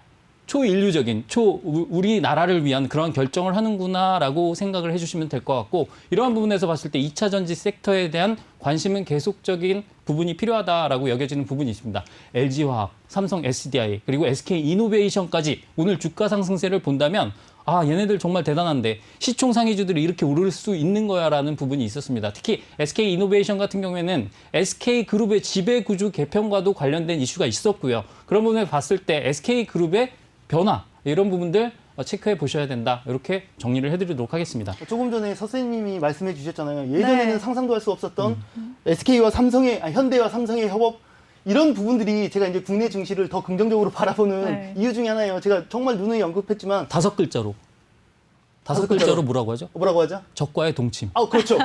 초인류적인, 우리나라를 위한 그런 결정을 하는구나라고 생각을 해주시면 될 것 같고 이러한 부분에서 봤을 때 2차 전지 섹터에 대한 관심은 계속적인 부분이 필요하다라고 여겨지는 부분이 있습니다. LG화학, 삼성 SDI, 그리고 SK 이노베이션까지 오늘 주가 상승세를 본다면 얘네들 정말 대단한데 시총상위주들이 이렇게 오를 수 있는 거야라는 부분이 있었습니다. 특히 SK 이노베이션 같은 경우에는 SK그룹의 지배구조 개편과도 관련된 이슈가 있었고요. 그런 부분을 봤을 때 SK그룹의 변화 이런 부분들 체크해 보셔야 된다. 이렇게 정리를 해드리도록 하겠습니다. 조금 전에 선생님이 말씀해 주셨잖아요. 예전에는 네. 상상도 할 수 없었던 SK와 현대와 삼성의 협업 이런 부분들이 제가 이제 국내 증시를 더 긍정적으로 바라보는 네. 이유 중에 하나예요. 제가 정말 누누이 언급했지만 5글자로. 다섯 5글자로 글자로 뭐라고 하죠? 뭐라고 하죠? 적과의 동침. 그렇죠.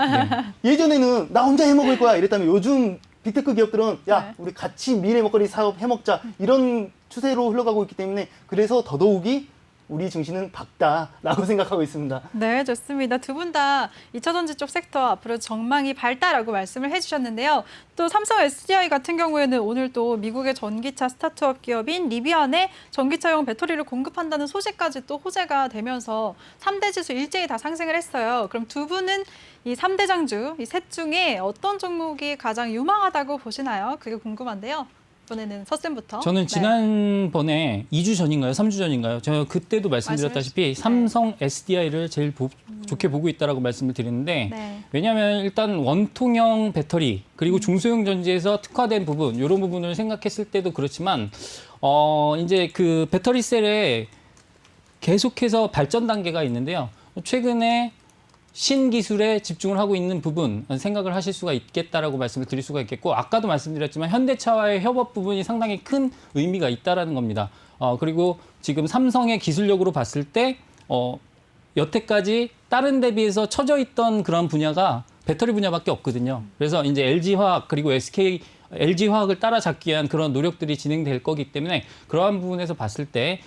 예전에는 나 혼자 해먹을 거야 이랬다면 요즘 빅테크 기업들은 야 네. 우리 같이 미래 먹거리 사업 해먹자 이런 추세로 흘러가고 있기 때문에 그래서 더더욱이 우리 증시는 밝다라고 생각하고 있습니다. 네, 좋습니다. 두 분 다 2차 전지 쪽 섹터 앞으로 전망이 밝다라고 말씀을 해주셨는데요. 또 삼성 SDI 같은 경우에는 오늘 또 미국의 전기차 스타트업 기업인 리비안에 전기차용 배터리를 공급한다는 소식까지 또 호재가 되면서 3대 지수 일제히 다 상승을 했어요. 그럼 두 분은 이 3대 장주, 이 셋 중에 어떤 종목이 가장 유망하다고 보시나요? 그게 궁금한데요. 이번에는 서쌤부터. 저는 지난번에 2주 전인가요? 3주 전인가요? 제가 그때도 말씀드렸다시피 삼성 SDI를 제일 좋게 보고 있다라고 말씀을 드렸는데 네. 왜냐하면 일단 원통형 배터리 그리고 중소형 전지에서 특화된 부분 이런 부분을 생각했을 때도 그렇지만 이제 그 배터리 셀에 계속해서 발전 단계가 있는데요. 최근에 신기술에 집중을 하고 있는 부분 생각을 하실 수가 있겠다라고 말씀을 드릴 수가 있겠고 아까도 말씀드렸지만 현대차와의 협업 부분이 상당히 큰 의미가 있다라는 겁니다. 그리고 지금 삼성의 기술력으로 봤을 때 여태까지 다른 데 비해서 처져 있던 그런 분야가 배터리 분야밖에 없거든요. 그래서 이제 LG화학 그리고 LG화학을 따라잡기 위한 그런 노력들이 진행될 거기 때문에 그러한 부분에서 봤을 때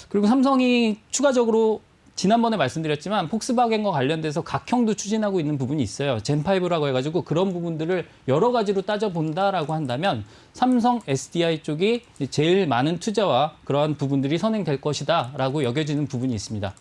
그리고 삼성이 추가적으로 지난번에 말씀드렸지만 폭스바겐과 관련돼서 각형도 추진하고 있는 부분이 있어요. 젠5라고 해가지고 그런 부분들을 여러 가지로 따져본다라고 한다면 삼성 SDI 쪽이 제일 많은 투자와 그러한 부분들이 선행될 것이다라고 여겨지는 부분이 있습니다.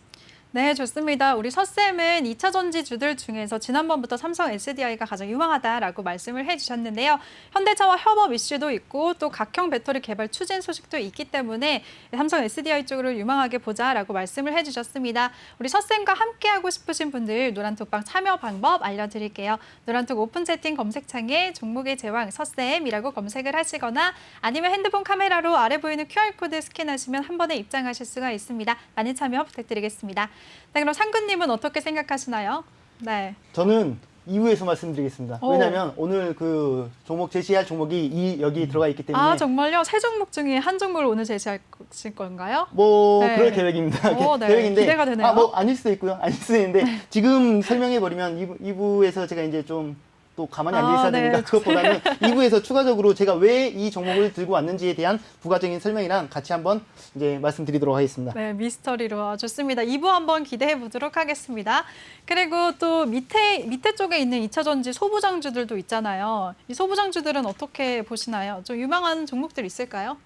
네, 좋습니다. 우리 서쌤은 2차 전지주들 중에서 지난번부터 삼성 SDI가 가장 유망하다라고 말씀을 해주셨는데요. 현대차와 협업 이슈도 있고 또 각형 배터리 개발 추진 소식도 있기 때문에 삼성 SDI 쪽으로 유망하게 보자라고 말씀을 해주셨습니다. 우리 서쌤과 함께하고 싶으신 분들 노란톡방 참여 방법 알려드릴게요. 노란톡 오픈 채팅 검색창에 종목의 제왕 서쌤이라고 검색을 하시거나 아니면 핸드폰 카메라로 아래 보이는 QR코드 스캔하시면 한 번에 입장하실 수가 있습니다. 많은 참여 부탁드리겠습니다. 네, 그럼 상근님은 어떻게 생각하시나요? 네. 저는 2부에서 말씀드리겠습니다. 오. 왜냐하면 오늘 그 종목 제시할 종목이 여기 들어가 있기 때문에 아, 정말요? 세 종목 중에 한 종목을 오늘 제시하실 건가요? 뭐 네. 그럴 계획입니다. 오, 네. 계획인데 기대가 되네요. 뭐 아닐 수도 있고요. 아닐 수도 있는데 지금 설명해 버리면 2부에서 제가 이제 좀 또 가만히 앉아 있어야 네. 되니까 그것보다는 2부에서 추가적으로 제가 왜 이 종목을 들고 왔는지에 대한 부가적인 설명이랑 같이 한번 이제 말씀드리도록 하겠습니다. 네, 미스터리로 좋습니다. 2부 한번 기대해 보도록 하겠습니다. 그리고 또 밑에 쪽에 있는 2차 전지 소부장주들도 있잖아요. 이 소부장주들은 어떻게 보시나요? 좀 유망한 종목들 있을까요?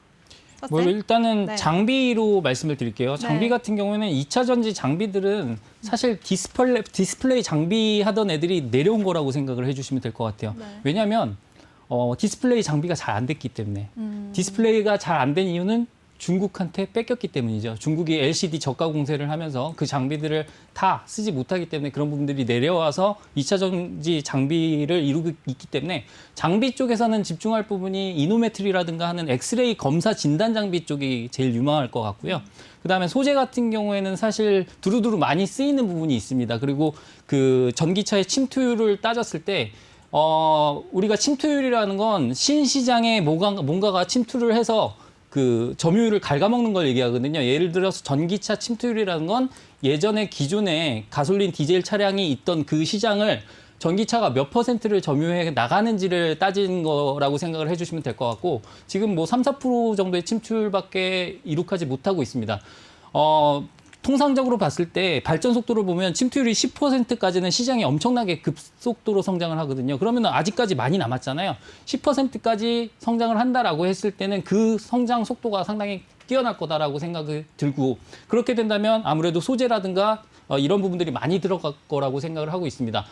뭐 서쌤? 일단은 네. 장비로 말씀을 드릴게요. 장비 네. 같은 경우에는 2차 전지 장비들은 사실 디스플레이 장비 하던 애들이 내려온 거라고 생각을 해주시면 될 것 같아요. 네. 왜냐하면 디스플레이 장비가 잘 안 됐기 때문에 디스플레이가 잘 안 된 이유는 중국한테 뺏겼기 때문이죠. 중국이 LCD 저가 공세를 하면서 그 장비들을 다 쓰지 못하기 때문에 그런 부분들이 내려와서 2차 전지 장비를 이루고 있기 때문에 장비 쪽에서는 집중할 부분이 이노메트리라든가 하는 엑스레이 검사 진단 장비 쪽이 제일 유망할 것 같고요. 그다음에 소재 같은 경우에는 사실 두루두루 많이 쓰이는 부분이 있습니다. 그리고 그 전기차의 침투율을 따졌을 때 우리가 침투율이라는 건 신시장에 뭔가가 침투를 해서 그 점유율을 갉아먹는 걸 얘기하거든요. 예를 들어서 전기차 침투율이라는 건 예전에 기존에 가솔린 디젤 차량이 있던 그 시장을 전기차가 몇 %를 점유해 나가는지를 따진 거라고 생각을 해주시면 될 것 같고 지금 뭐 3, 4% 정도의 침투율밖에 이룩하지 못하고 있습니다. 통상적으로 봤을 때 발전 속도를 보면 침투율이 10%까지는 시장이 엄청나게 급속도로 성장을 하거든요. 그러면 아직까지 많이 남았잖아요. 10%까지 성장을 한다라고 했을 때는 그 성장 속도가 상당히 뛰어날 거다라고 생각이 들고 그렇게 된다면 아무래도 소재라든가 이런 부분들이 많이 들어갈 거라고 생각을 하고 있습니다.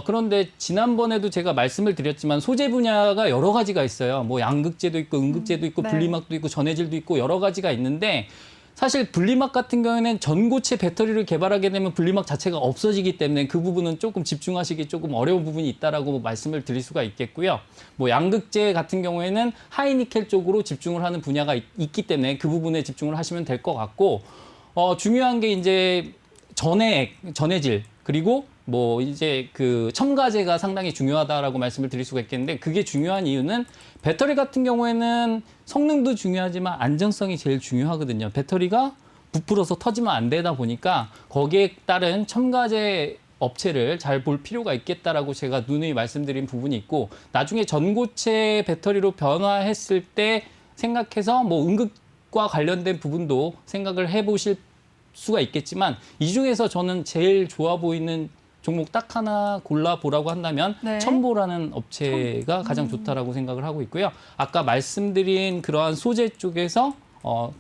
그런데 지난번에도 제가 말씀을 드렸지만 소재 분야가 여러 가지가 있어요. 뭐 양극재도 있고 음극재도 있고 네. 분리막도 있고 전해질도 있고 여러 가지가 있는데 사실 분리막 같은 경우에는 전고체 배터리를 개발하게 되면 분리막 자체가 없어지기 때문에 그 부분은 조금 집중하시기 조금 어려운 부분이 있다라고 말씀을 드릴 수가 있겠고요. 뭐 양극재 같은 경우에는 하이니켈 쪽으로 집중을 하는 분야가 있기 때문에 그 부분에 집중을 하시면 될 것 같고 중요한 게 이제 전해질 그리고 뭐 이제 그 첨가제가 상당히 중요하다라고 말씀을 드릴 수가 있겠는데 그게 중요한 이유는 배터리 같은 경우에는 성능도 중요하지만 안전성이 제일 중요하거든요. 배터리가 부풀어서 터지면 안 되다 보니까 거기에 따른 첨가제 업체를 잘 볼 필요가 있겠다라고 제가 누누이 말씀드린 부분이 있고 나중에 전고체 배터리로 변화했을 때 생각해서 뭐 응급과 관련된 부분도 생각을 해보실 수가 있겠지만 이 중에서 저는 제일 좋아 보이는 종목 딱 하나 골라보라고 한다면 네. 첨보라는 업체가 가장 좋다라고 생각을 하고 있고요. 아까 말씀드린 그러한 소재 쪽에서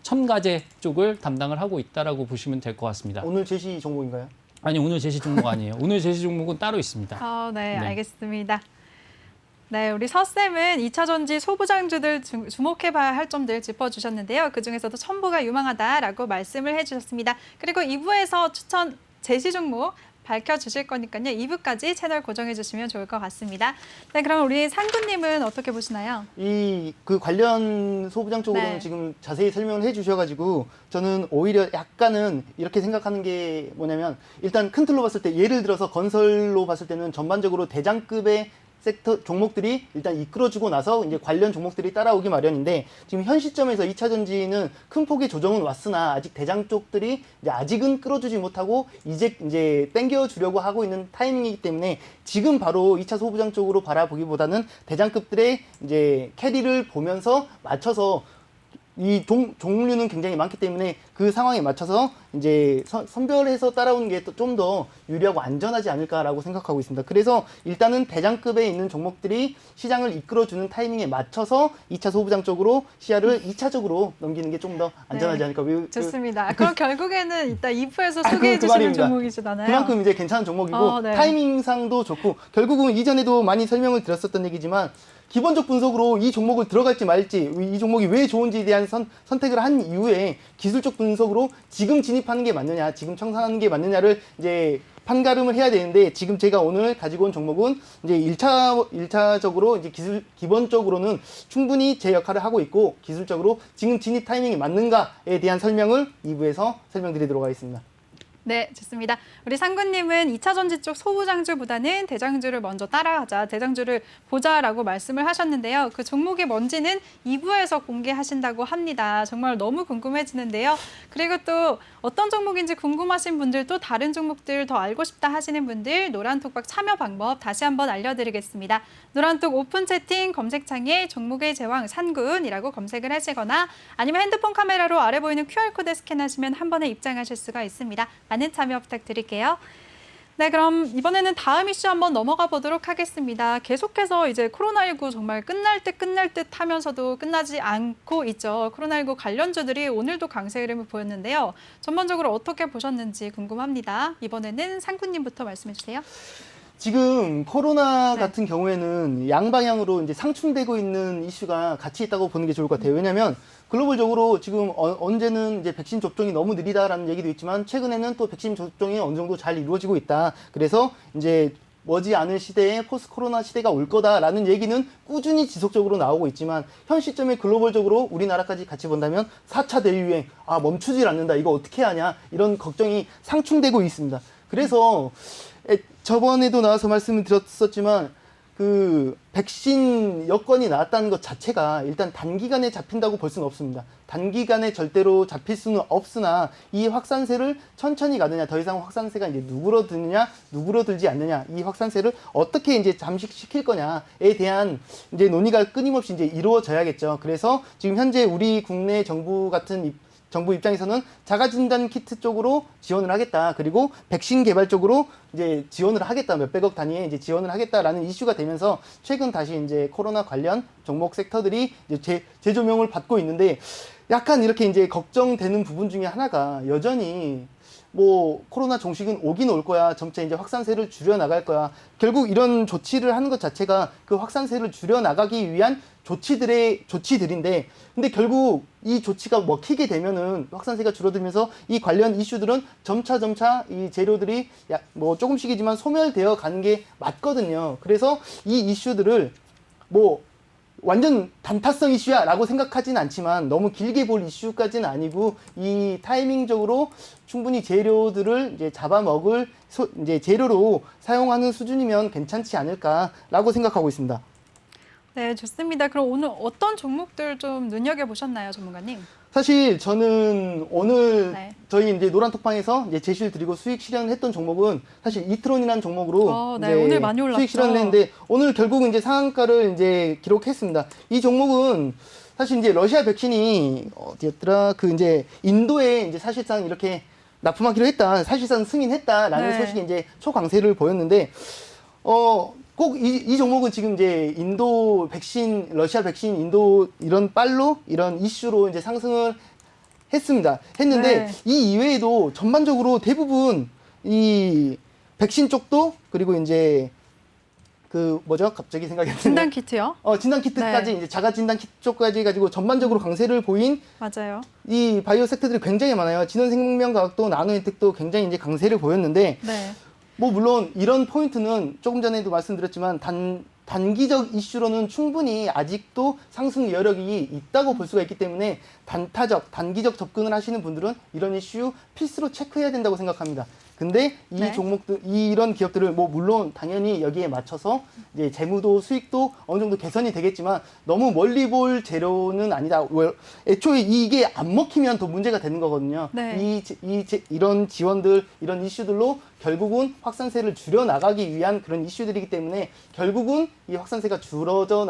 첨가제 쪽을 담당을 하고 있다라고 보시면 될 것 같습니다. 오늘 제시 종목인가요? 아니 오늘 제시 종목 아니에요. 오늘 제시 종목은 따로 있습니다. 네, 네. 알겠습니다. 네, 우리 서쌤은 2차 전지 소부장주들 주목해봐야 할 점들 짚어주셨는데요. 그중에서도 첨보가 유망하다라고 말씀을 해주셨습니다. 그리고 2부에서 추천 제시 종목 밝혀주실 거니까요. 2부까지 채널 고정해 주시면 좋을 것 같습니다. 네, 그럼 우리 상구님은 어떻게 보시나요? 이 그 관련 소부장 쪽으로는 네. 지금 자세히 설명을 해주셔가지고 저는 오히려 약간은 이렇게 생각하는 게 뭐냐면 일단 큰 틀로 봤을 때 예를 들어서 건설로 봤을 때는 전반적으로 대장급의 섹터 종목들이 일단 이끌어주고 나서 이제 관련 종목들이 따라오기 마련인데 지금 현 시점에서 2차 전지는 큰 폭의 조정은 왔으나 아직 대장 쪽들이 이제 아직은 끌어주지 못하고 이제 땡겨주려고 하고 있는 타이밍이기 때문에 지금 바로 2차 소부장 쪽으로 바라보기보다는 대장급들의 이제 캐리를 보면서 맞춰서 이 종류는 굉장히 많기 때문에 그 상황에 맞춰서 이제 선별해서 따라오는 게 좀 더 유리하고 안전하지 않을까라고 생각하고 있습니다. 그래서 일단은 대장급에 있는 종목들이 시장을 이끌어주는 타이밍에 맞춰서 2차 소부장 쪽으로 시야를 2차적으로 넘기는 게 좀 더 안전하지 네. 않을까. 좋습니다. 그럼 결국에는 이따 2부에서 그건 소개해 그 주시는 말입니다. 종목이시잖아요. 그만큼 이제 괜찮은 종목이고 네. 타이밍상도 좋고 결국은 이전에도 많이 설명을 드렸었던 얘기지만 기본적 분석으로 이 종목을 들어갈지 말지 이 종목이 왜 좋은지에 대한 선택을 한 이후에 기술적 분석으로 지금 진입하는 게 맞느냐 지금 청산하는 게 맞느냐를 이제 판가름을 해야 되는데 지금 제가 오늘 가지고 온 종목은 이제 1차적으로 이제 기본적으로는 충분히 제 역할을 하고 있고 기술적으로 지금 진입 타이밍이 맞는가에 대한 설명을 2부에서 설명드리도록 하겠습니다. 네, 좋습니다. 우리 상구님은 2차 전지 쪽 소부장주보다는 대장주를 먼저 따라가자, 대장주를 보자라고 말씀을 하셨는데요. 그 종목이 뭔지는 2부에서 공개하신다고 합니다. 정말 너무 궁금해지는데요. 그리고 또 어떤 종목인지 궁금하신 분들도 다른 종목들 더 알고 싶다 하시는 분들 노란톡박 참여 방법 다시 한번 알려드리겠습니다. 노란톡 오픈 채팅 검색창에 종목의 제왕 산군이라고 검색을 하시거나 아니면 핸드폰 카메라로 아래 보이는 QR코드 스캔하시면 한 번에 입장하실 수가 있습니다. 많은 참여 부탁드릴게요. 네, 그럼 이번에는 다음 이슈 한번 넘어가 보도록 하겠습니다. 계속해서 이제 코로나19 정말 끝날 듯 하면서도 끝나지 않고 있죠. 코로나19 관련주들이 오늘도 강세 흐름을 보였는데요. 전반적으로 어떻게 보셨는지 궁금합니다. 이번에는 상구님부터 말씀해 주세요. 지금 코로나 네. 같은 경우에는 양방향으로 이제 상충되고 있는 이슈가 같이 있다고 보는 게 좋을 것 같아요. 왜냐하면 글로벌적으로 지금 언제는 이제 백신 접종이 너무 느리다라는 얘기도 있지만 최근에는 또 백신 접종이 어느 정도 잘 이루어지고 있다. 그래서 이제 머지않은 시대에 포스트 코로나 시대가 올 거다라는 얘기는 꾸준히 지속적으로 나오고 있지만 현 시점에 글로벌적으로 우리나라까지 같이 본다면 4차 대유행 멈추질 않는다. 이거 어떻게 하냐 이런 걱정이 상충되고 있습니다. 그래서 저번에도 나와서 말씀을 드렸었지만 그 백신 여건이 나왔다는 것 자체가 일단 단기간에 잡힌다고 볼 수는 없습니다. 단기간에 절대로 잡힐 수는 없으나 이 확산세를 천천히 가느냐, 더 이상 확산세가 이제 누그러드느냐, 누그러들지 않느냐, 이 확산세를 어떻게 이제 잠식시킬 거냐에 대한 이제 논의가 끊임없이 이제 이루어져야겠죠. 그래서 지금 현재 우리 국내 정부 같은 정부 입장에서는 자가진단 키트 쪽으로 지원을 하겠다. 그리고 백신 개발 쪽으로 이제 지원을 하겠다. 몇백억 단위의 이제 지원을 하겠다라는 이슈가 되면서 최근 다시 이제 코로나 관련 종목 섹터들이 이제 재조명을 받고 있는데 약간 이렇게 이제 걱정되는 부분 중에 하나가 여전히 뭐 코로나 종식은 오긴 올 거야. 점차 이제 확산세를 줄여 나갈 거야. 결국 이런 조치를 하는 것 자체가 그 확산세를 줄여 나가기 위한 조치들인데 근데 결국 이 조치가 먹히게 되면은 확산세가 줄어들면서 이 관련 이슈들은 점차 이 재료들이 뭐 조금씩이지만 소멸되어 가는 게 맞거든요. 그래서 이 이슈들을 뭐 완전 단타성 이슈야 라고 생각하진 않지만 너무 길게 볼 이슈까지는 아니고 이 타이밍적으로 충분히 재료들을 이제 잡아먹을 이제 재료로 사용하는 수준이면 괜찮지 않을까라고 생각하고 있습니다. 네, 좋습니다. 그럼 오늘 어떤 종목들 좀 눈여겨보셨나요, 전문가님? 사실 저는 오늘 네. 저희 이제 노란톡방에서 이제 제시를 드리고 수익 실현을 했던 종목은 사실 이트론이라는 종목으로 네, 이제 오늘 많이 올랐죠. 수익 실현을 했는데 오늘 결국은 이제 상한가를 이제 기록했습니다. 이 종목은 사실 이제 러시아 백신이 어디였더라? 그 이제 인도에 이제 사실상 이렇게 납품하기로 했다. 사실상 승인했다라는 네. 소식이 이제 초강세를 보였는데 꼭 이 종목은 지금 이제 인도 백신, 러시아 백신, 인도 이런 빨로 이런 이슈로 이제 상승을 했는데 네. 이 이외에도 전반적으로 대부분 이 백신 쪽도 그리고 이제 그 뭐죠? 갑자기 생각이 안 나네. 진단 키트요? 진단 키트까지 네. 이제 자가 진단 키트 쪽까지 가지고 전반적으로 강세를 보인 맞아요. 이 바이오 섹터들이 굉장히 많아요. 진원생명과학도 나노인텍도 굉장히 이제 강세를 보였는데 네. 뭐 물론 이런 포인트는 조금 전에도 말씀드렸지만 단기적 이슈로는 충분히 아직도 상승 여력이 있다고 볼 수가 있기 때문에 단기적 접근을 하시는 분들은 이런 이슈 필수로 체크해야 된다고 생각합니다. 근데 이 네. 종목들, 이런 기업들을 뭐 물론 당연히 여기에 맞춰서 이제 재무도 수익도 어느 정도 개선이 되겠지만 너무 멀리 볼 재료는 아니다. 애초에 이게 안 먹히면 더 문제가 되는 거거든요. 네. 이런 지원들, 이런 이슈들로 결국은 확산세를 줄여 나가기 위한 그런 이슈들이기 때문에 결국은 이 확산세가 줄어져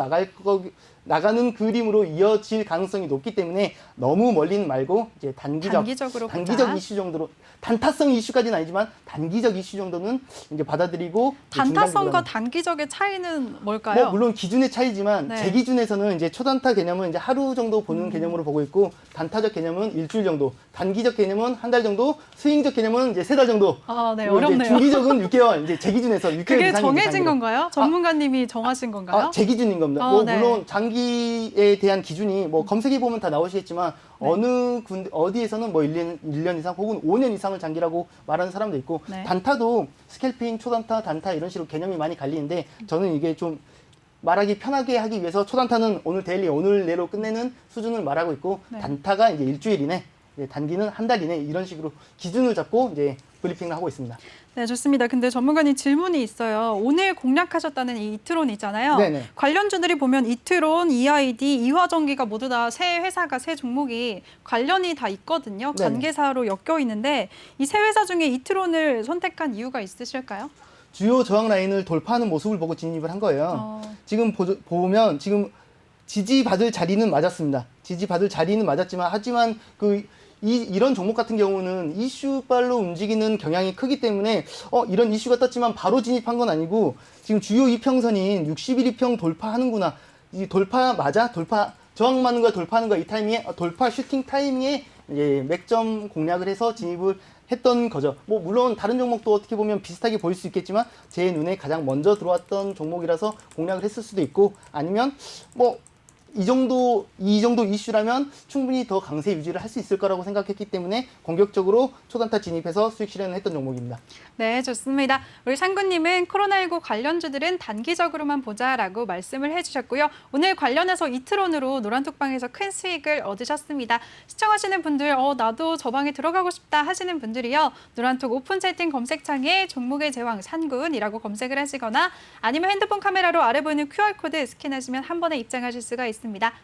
나가는 그림으로 이어질 가능성이 높기 때문에 너무 멀리는 말고 이제 단기적으로 단기적 보자. 이슈 정도로 단타성 이슈까지는 아니지만 단기적 이슈 정도는 이제 받아들이고 단타성과 단기적의 차이는 뭘까요? 뭐 물론 기준의 차이지만 네. 제 기준에서는 이제 초단타 개념은 이제 하루 정도 보는 개념으로 보고 있고 단타적 개념은 일주일 정도, 단기적 개념은 한 달 정도, 스윙적 개념은 이제 3달 정도. 아, 네, 그리고 이제 어렵네요. 중기적은 6개월. 이제 제 기준에서 6개월 그게 이상이 정해진 이상이로. 건가요? 전문가님이 정하신 건가요? 제 기준인 겁니다. 어, 뭐 네. 물론 장기에 대한 기준이 뭐 검색해 보면 다 나오시겠지만 네. 어느 군데 어디에서는 뭐 1년 이상 혹은 5년 이상을 장기라고 말하는 사람도 있고 네. 단타도 스캘핑, 초단타, 단타 이런 식으로 개념이 많이 갈리는데 저는 이게 좀 말하기 편하게 하기 위해서 초단타는 오늘 데일리 오늘 내로 끝내는 수준을 말하고 있고 네. 단타가 이제 일주일 이내, 단기는 한 달 이내 이런 식으로 기준을 잡고 이제 브리핑을 하고 있습니다. 네, 좋습니다. 근데 전문가님 질문이 있어요. 오늘 공략하셨다는 이 이트론 있잖아요. 네네. 관련주들이 보면 이트론, EID, 이화전기가 모두 다 새 회사가 새 종목이 관련이 다 있거든요. 네네. 관계사로 엮여 있는데 이 세 회사 중에 이트론을 선택한 이유가 있으실까요? 주요 저항 라인을 돌파하는 모습을 보고 진입을 한 거예요. 지금 보면 지금 지지받을 자리는 맞았습니다. 지지받을 자리는 맞았지만 하지만 이런 종목 같은 경우는 이슈발로 움직이는 경향이 크기 때문에 이런 이슈가 떴지만 바로 진입한 건 아니고 지금 주요 이평선인 60일 이평 돌파하는구나. 이 돌파 맞아? 저항 맞는 거야, 돌파하는 거야. 이 타이밍에 돌파 슈팅 타이밍에 이제 맥점 공략을 해서 진입을 했던 거죠. 뭐 물론 다른 종목도 어떻게 보면 비슷하게 보일 수 있겠지만 제 눈에 가장 먼저 들어왔던 종목이라서 공략을 했을 수도 있고 아니면 뭐 이 정도 이슈라면 충분히 더 강세 유지를 할 수 있을 거라고 생각했기 때문에 공격적으로 초단타 진입해서 수익 실현을 했던 종목입니다. 네, 좋습니다. 우리 상구님은 코로나19 관련주들은 단기적으로만 보자라고 말씀을 해주셨고요. 오늘 관련해서 이트론으로 노란톡방에서 큰 수익을 얻으셨습니다. 시청하시는 분들, 나도 저 방에 들어가고 싶다 하시는 분들이요. 노란톡 오픈 채팅 검색창에 종목의 제왕 산군이라고 검색을 하시거나 아니면 핸드폰 카메라로 아래 보이는 QR코드 스캔하시면 한 번에 입장하실 수가 있습니다.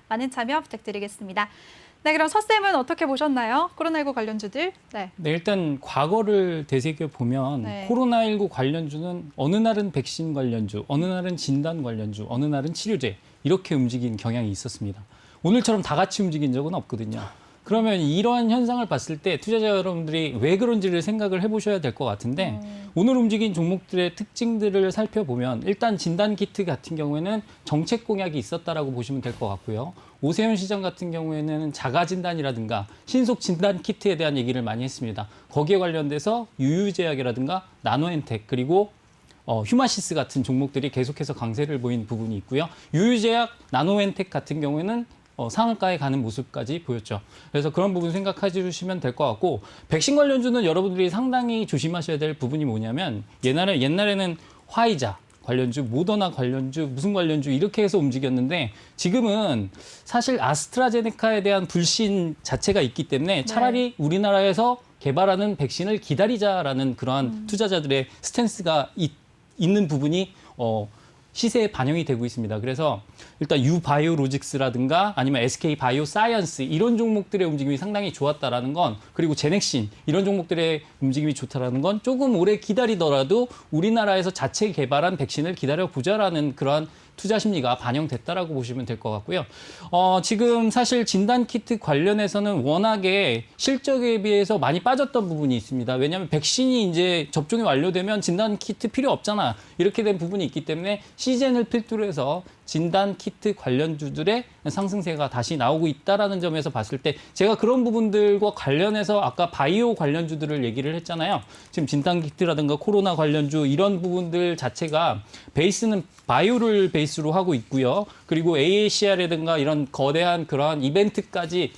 많은 참여 부탁드리겠습니다. 네, 그럼 서쌤은 어떻게 보셨나요? 코로나19 관련주들. 네. 네, 일단 과거를 되새겨 보면 네. 코로나19 관련주는 어느 날은 백신 관련주, 어느 날은 진단 관련주, 어느 날은 치료제 이렇게 움직인 경향이 있었습니다. 오늘처럼 다 같이 움직인 적은 없거든요. 그러면 이러한 현상을 봤을 때 투자자 여러분들이 왜 그런지를 생각을 해보셔야 될 것 같은데 오늘 움직인 종목들의 특징들을 살펴보면 일단 진단키트 같은 경우에는 정책 공약이 있었다라고 보시면 될 것 같고요. 오세훈 시장 같은 경우에는 자가진단이라든가 신속진단키트에 대한 얘기를 많이 했습니다. 거기에 관련돼서 유유제약이라든가 나노엔텍 그리고 휴마시스 같은 종목들이 계속해서 강세를 보인 부분이 있고요. 유유제약, 나노엔텍 같은 경우에는 상한가에 가는 모습까지 보였죠. 그래서 그런 부분 생각해 주시면 될 것 같고 백신 관련주는 여러분들이 상당히 조심하셔야 될 부분이 뭐냐면 옛날에는 화이자 관련주, 모더나 관련주, 무슨 관련주 이렇게 해서 움직였는데 지금은 사실 아스트라제네카에 대한 불신 자체가 있기 때문에 차라리 우리나라에서 개발하는 백신을 기다리자라는 그러한 투자자들의 스탠스가 있는 부분이 시세에 반영이 되고 있습니다. 그래서 일단 유바이오로직스라든가 아니면 SK바이오사이언스 이런 종목들의 움직임이 상당히 좋았다라는 건 그리고 제넥신 이런 종목들의 움직임이 좋다라는 건 조금 오래 기다리더라도 우리나라에서 자체 개발한 백신을 기다려보자라는 그러한 투자 심리가 반영됐다라고 보시면 될 것 같고요. 지금 사실 진단키트 관련해서는 워낙에 실적에 비해서 많이 빠졌던 부분이 있습니다. 왜냐하면 백신이 이제 접종이 완료되면 진단키트 필요 없잖아. 이렇게 된 부분이 있기 때문에 시즌을 필두로 해서 진단키트 관련주들의 상승세가 다시 나오고 있다라는 점에서 봤을 때 제가 그런 부분들과 관련해서 아까 바이오 관련주들을 얘기를 했잖아요. 지금 진단키트라든가 코로나 관련주 이런 부분들 자체가 베이스는 바이오를 베이스로 하고 있고요. 그리고 AACR이라든가 이런 거대한 그러한 이벤트까지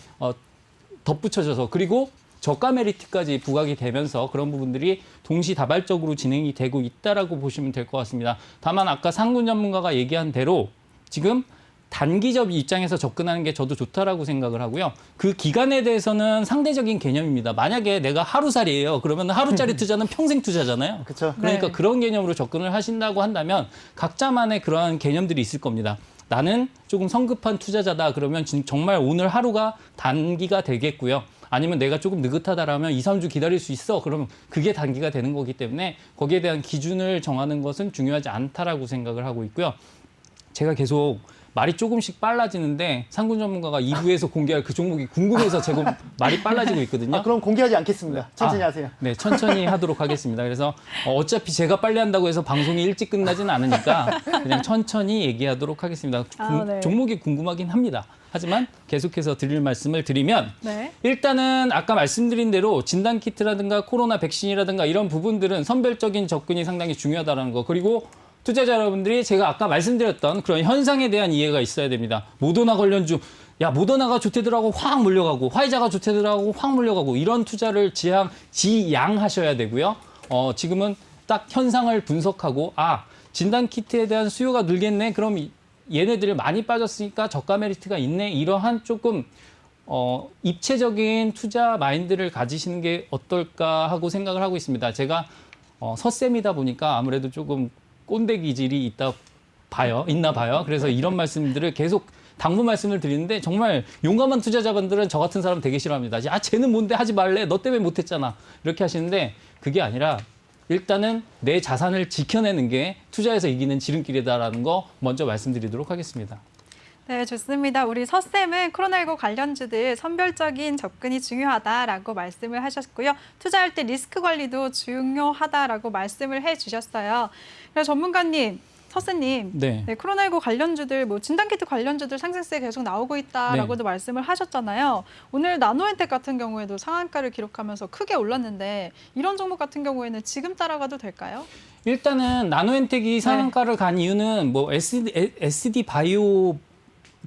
덧붙여져서 그리고 저가 메리트까지 부각이 되면서 그런 부분들이 동시다발적으로 진행이 되고 있다라고 보시면 될 것 같습니다. 다만 아까 상군 전문가가 얘기한 대로 지금 단기적 입장에서 접근하는 게 저도 좋다라고 생각을 하고요. 그 기간에 대해서는 상대적인 개념입니다. 만약에 내가 하루살이에요. 그러면 하루짜리 투자는 평생 투자잖아요. 그렇죠. 그러니까 네. 그런 개념으로 접근을 하신다고 한다면 각자만의 그러한 개념들이 있을 겁니다. 나는 조금 성급한 투자자다. 그러면 정말 오늘 하루가 단기가 되겠고요. 아니면 내가 조금 느긋하다라면 2, 3주 기다릴 수 있어. 그러면 그게 단기가 되는 거기 때문에 거기에 대한 기준을 정하는 것은 중요하지 않다라고 생각을 하고 있고요. 제가 계속 말이 조금씩 빨라지는데 상군 전문가가 2부에서 공개할 그 종목이 궁금해서 제가 말이 빨라지고 있거든요. 그럼 공개하지 않겠습니다. 천천히 하세요. 네, 천천히 하도록 하겠습니다. 그래서 어차피 제가 빨리 한다고 해서 방송이 일찍 끝나지는 않으니까 그냥 천천히 얘기하도록 하겠습니다. 네. 종목이 궁금하긴 합니다. 하지만 계속해서 드릴 말씀을 드리면 네. 일단은 아까 말씀드린 대로 진단키트라든가 코로나 백신이라든가 이런 부분들은 선별적인 접근이 상당히 중요하다는 거. 그리고 투자자 여러분들이 제가 아까 말씀드렸던 그런 현상에 대한 이해가 있어야 됩니다. 모더나 관련주, 야 모더나가 좋대더라고 확 몰려가고 화이자가 좋대더라고 확 몰려가고 이런 투자를 지양하셔야 되고요. 지금은 딱 현상을 분석하고 진단키트에 대한 수요가 늘겠네. 그럼 얘네들이 많이 빠졌으니까 저가 메리트가 있네. 이러한 조금 입체적인 투자 마인드를 가지시는 게 어떨까 하고 생각을 하고 있습니다. 제가 서쌤이다 보니까 아무래도 조금 꼰대 기질이 있나 봐요. 그래서 이런 말씀들을 계속 당부 말씀을 드리는데 정말 용감한 투자자분들은 저 같은 사람 되게 싫어합니다. 쟤는 뭔데 하지 말래. 너 때문에 못했잖아. 이렇게 하시는데 그게 아니라 일단은 내 자산을 지켜내는 게 투자에서 이기는 지름길이다라는 거 먼저 말씀드리도록 하겠습니다. 네, 좋습니다. 우리 서쌤은 코로나19 관련주들 선별적인 접근이 중요하다라고 말씀을 하셨고요. 투자할 때 리스크 관리도 중요하다라고 말씀을 해주셨어요. 그래서 전문가님, 서쌤님, 네. 코로나19 관련주들, 진단키트 관련주들 상승세 계속 나오고 있다라고도 말씀을 하셨잖아요. 오늘 나노엔텍 같은 경우에도 상한가를 기록하면서 크게 올랐는데 이런 종목 같은 경우에는 지금 따라가도 될까요? 일단은 나노엔텍이 상한가를 간 이유는 SD 바이오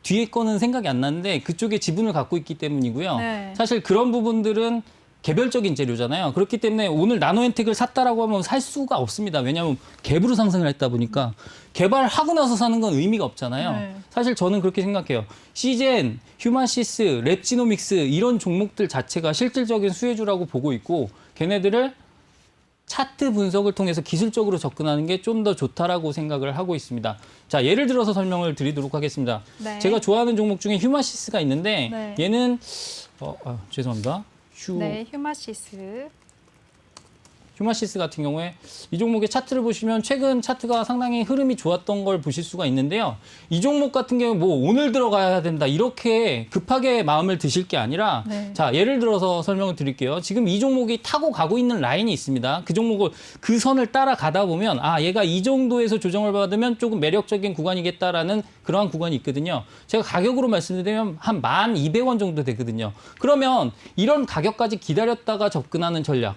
뒤에 거는 생각이 안 나는데 그쪽에 지분을 갖고 있기 때문이고요. 네. 사실 그런 부분들은 개별적인 재료잖아요. 그렇기 때문에 오늘 나노엔텍을 샀다라고 하면 살 수가 없습니다. 왜냐하면 갭으로 상승을 했다 보니까 개발하고 나서 사는 건 의미가 없잖아요. 네. 사실 저는 그렇게 생각해요. 시젠, 휴마시스, 랩지노믹스 이런 종목들 자체가 실질적인 수혜주라고 보고 있고 걔네들을 차트 분석을 통해서 기술적으로 접근하는 게 좀 더 좋다라고 생각을 하고 있습니다. 자, 예를 들어서 설명을 드리도록 하겠습니다. 네. 제가 좋아하는 종목 중에 휴마시스가 있는데 네. 얘는 죄송합니다. 네, 휴마시스. 휴마시스 같은 경우에 이 종목의 차트를 보시면 최근 차트가 상당히 흐름이 좋았던 걸 보실 수가 있는데요. 이 종목 같은 경우 오늘 들어가야 된다 이렇게 급하게 마음을 드실 게 아니라 네. 자, 예를 들어서 설명을 드릴게요. 지금 이 종목이 타고 가고 있는 라인이 있습니다. 그 종목을 그 선을 따라가다 보면 얘가 이 정도에서 조정을 받으면 조금 매력적인 구간이겠다라는 그러한 구간이 있거든요. 제가 가격으로 말씀드리면 한 1,200원 정도 되거든요. 그러면 이런 가격까지 기다렸다가 접근하는 전략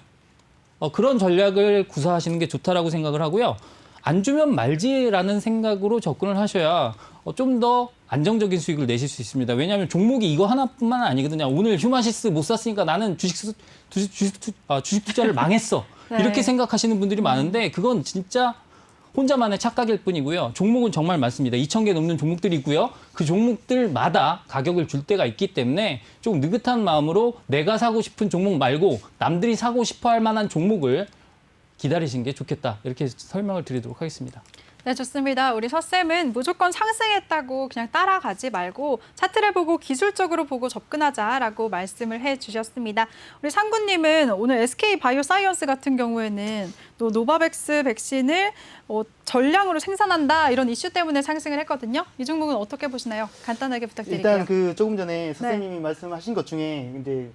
그런 전략을 구사하시는 게 좋다라고 생각을 하고요. 안 주면 말지라는 생각으로 접근을 하셔야 좀 더 안정적인 수익을 내실 수 있습니다. 왜냐하면 종목이 이거 하나뿐만 아니거든요. 오늘 휴마시스 못 샀으니까 나는 주식 투자를 망했어. 네. 이렇게 생각하시는 분들이 많은데 그건 진짜 혼자만의 착각일 뿐이고요. 종목은 정말 많습니다. 2,000개 넘는 종목들이 있고요. 그 종목들마다 가격을 줄 때가 있기 때문에 조금 느긋한 마음으로 내가 사고 싶은 종목 말고 남들이 사고 싶어 할 만한 종목을 기다리시는 게 좋겠다. 이렇게 설명을 드리도록 하겠습니다. 네, 좋습니다. 우리 서쌤은 무조건 상승했다고 그냥 따라가지 말고 차트를 보고 기술적으로 보고 접근하자라고 말씀을 해주셨습니다. 우리 상구님은 오늘 SK 바이오사이언스 같은 경우에는 또 노바백스 백신을 전량으로 생산한다 이런 이슈 때문에 상승을 했거든요. 이 종목은 어떻게 보시나요? 간단하게 부탁드릴게요. 일단 조금 전에 선생님이 말씀하신 것 중에 이제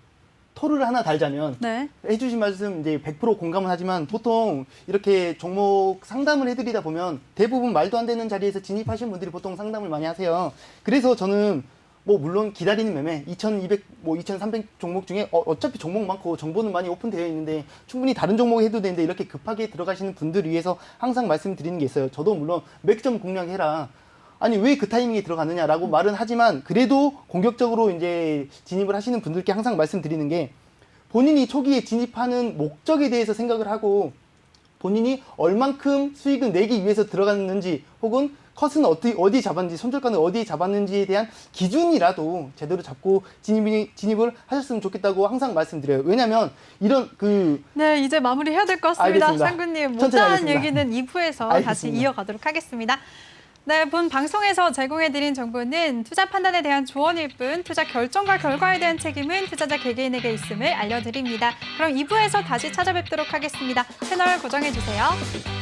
토를 하나 달자면 네. 해주신 말씀 이제 100% 공감은 하지만 보통 이렇게 종목 상담을 해드리다 보면 대부분 말도 안 되는 자리에서 진입하신 분들이 보통 상담을 많이 하세요. 그래서 저는 물론 기다리는 매매 2,200, 2,300 종목 중에 어차피 종목 많고 정보는 많이 오픈되어 있는데 충분히 다른 종목 해도 되는데 이렇게 급하게 들어가시는 분들 위해서 항상 말씀드리는 게 있어요. 저도 물론 맥점 공략해라. 아니 왜 그 타이밍에 들어가느냐라고 말은 하지만 그래도 공격적으로 이제 진입을 하시는 분들께 항상 말씀드리는 게 본인이 초기에 진입하는 목적에 대해서 생각을 하고 본인이 얼만큼 수익을 내기 위해서 들어갔는지 혹은 컷은 어디 잡았는지, 손절가는 어디 잡았는지에 대한 기준이라도 제대로 잡고 진입을 하셨으면 좋겠다고 항상 말씀드려요. 왜냐하면 이런 네, 이제 마무리해야 될 것 같습니다. 알겠습니다. 상근님, 천천히 못다한 하겠습니다. 얘기는 2부에서 다시 알겠습니다. 이어가도록 하겠습니다. 네, 본 방송에서 제공해드린 정보는 투자 판단에 대한 조언일 뿐 투자 결정과 결과에 대한 책임은 투자자 개개인에게 있음을 알려드립니다. 그럼 2부에서 다시 찾아뵙도록 하겠습니다. 채널 고정해주세요.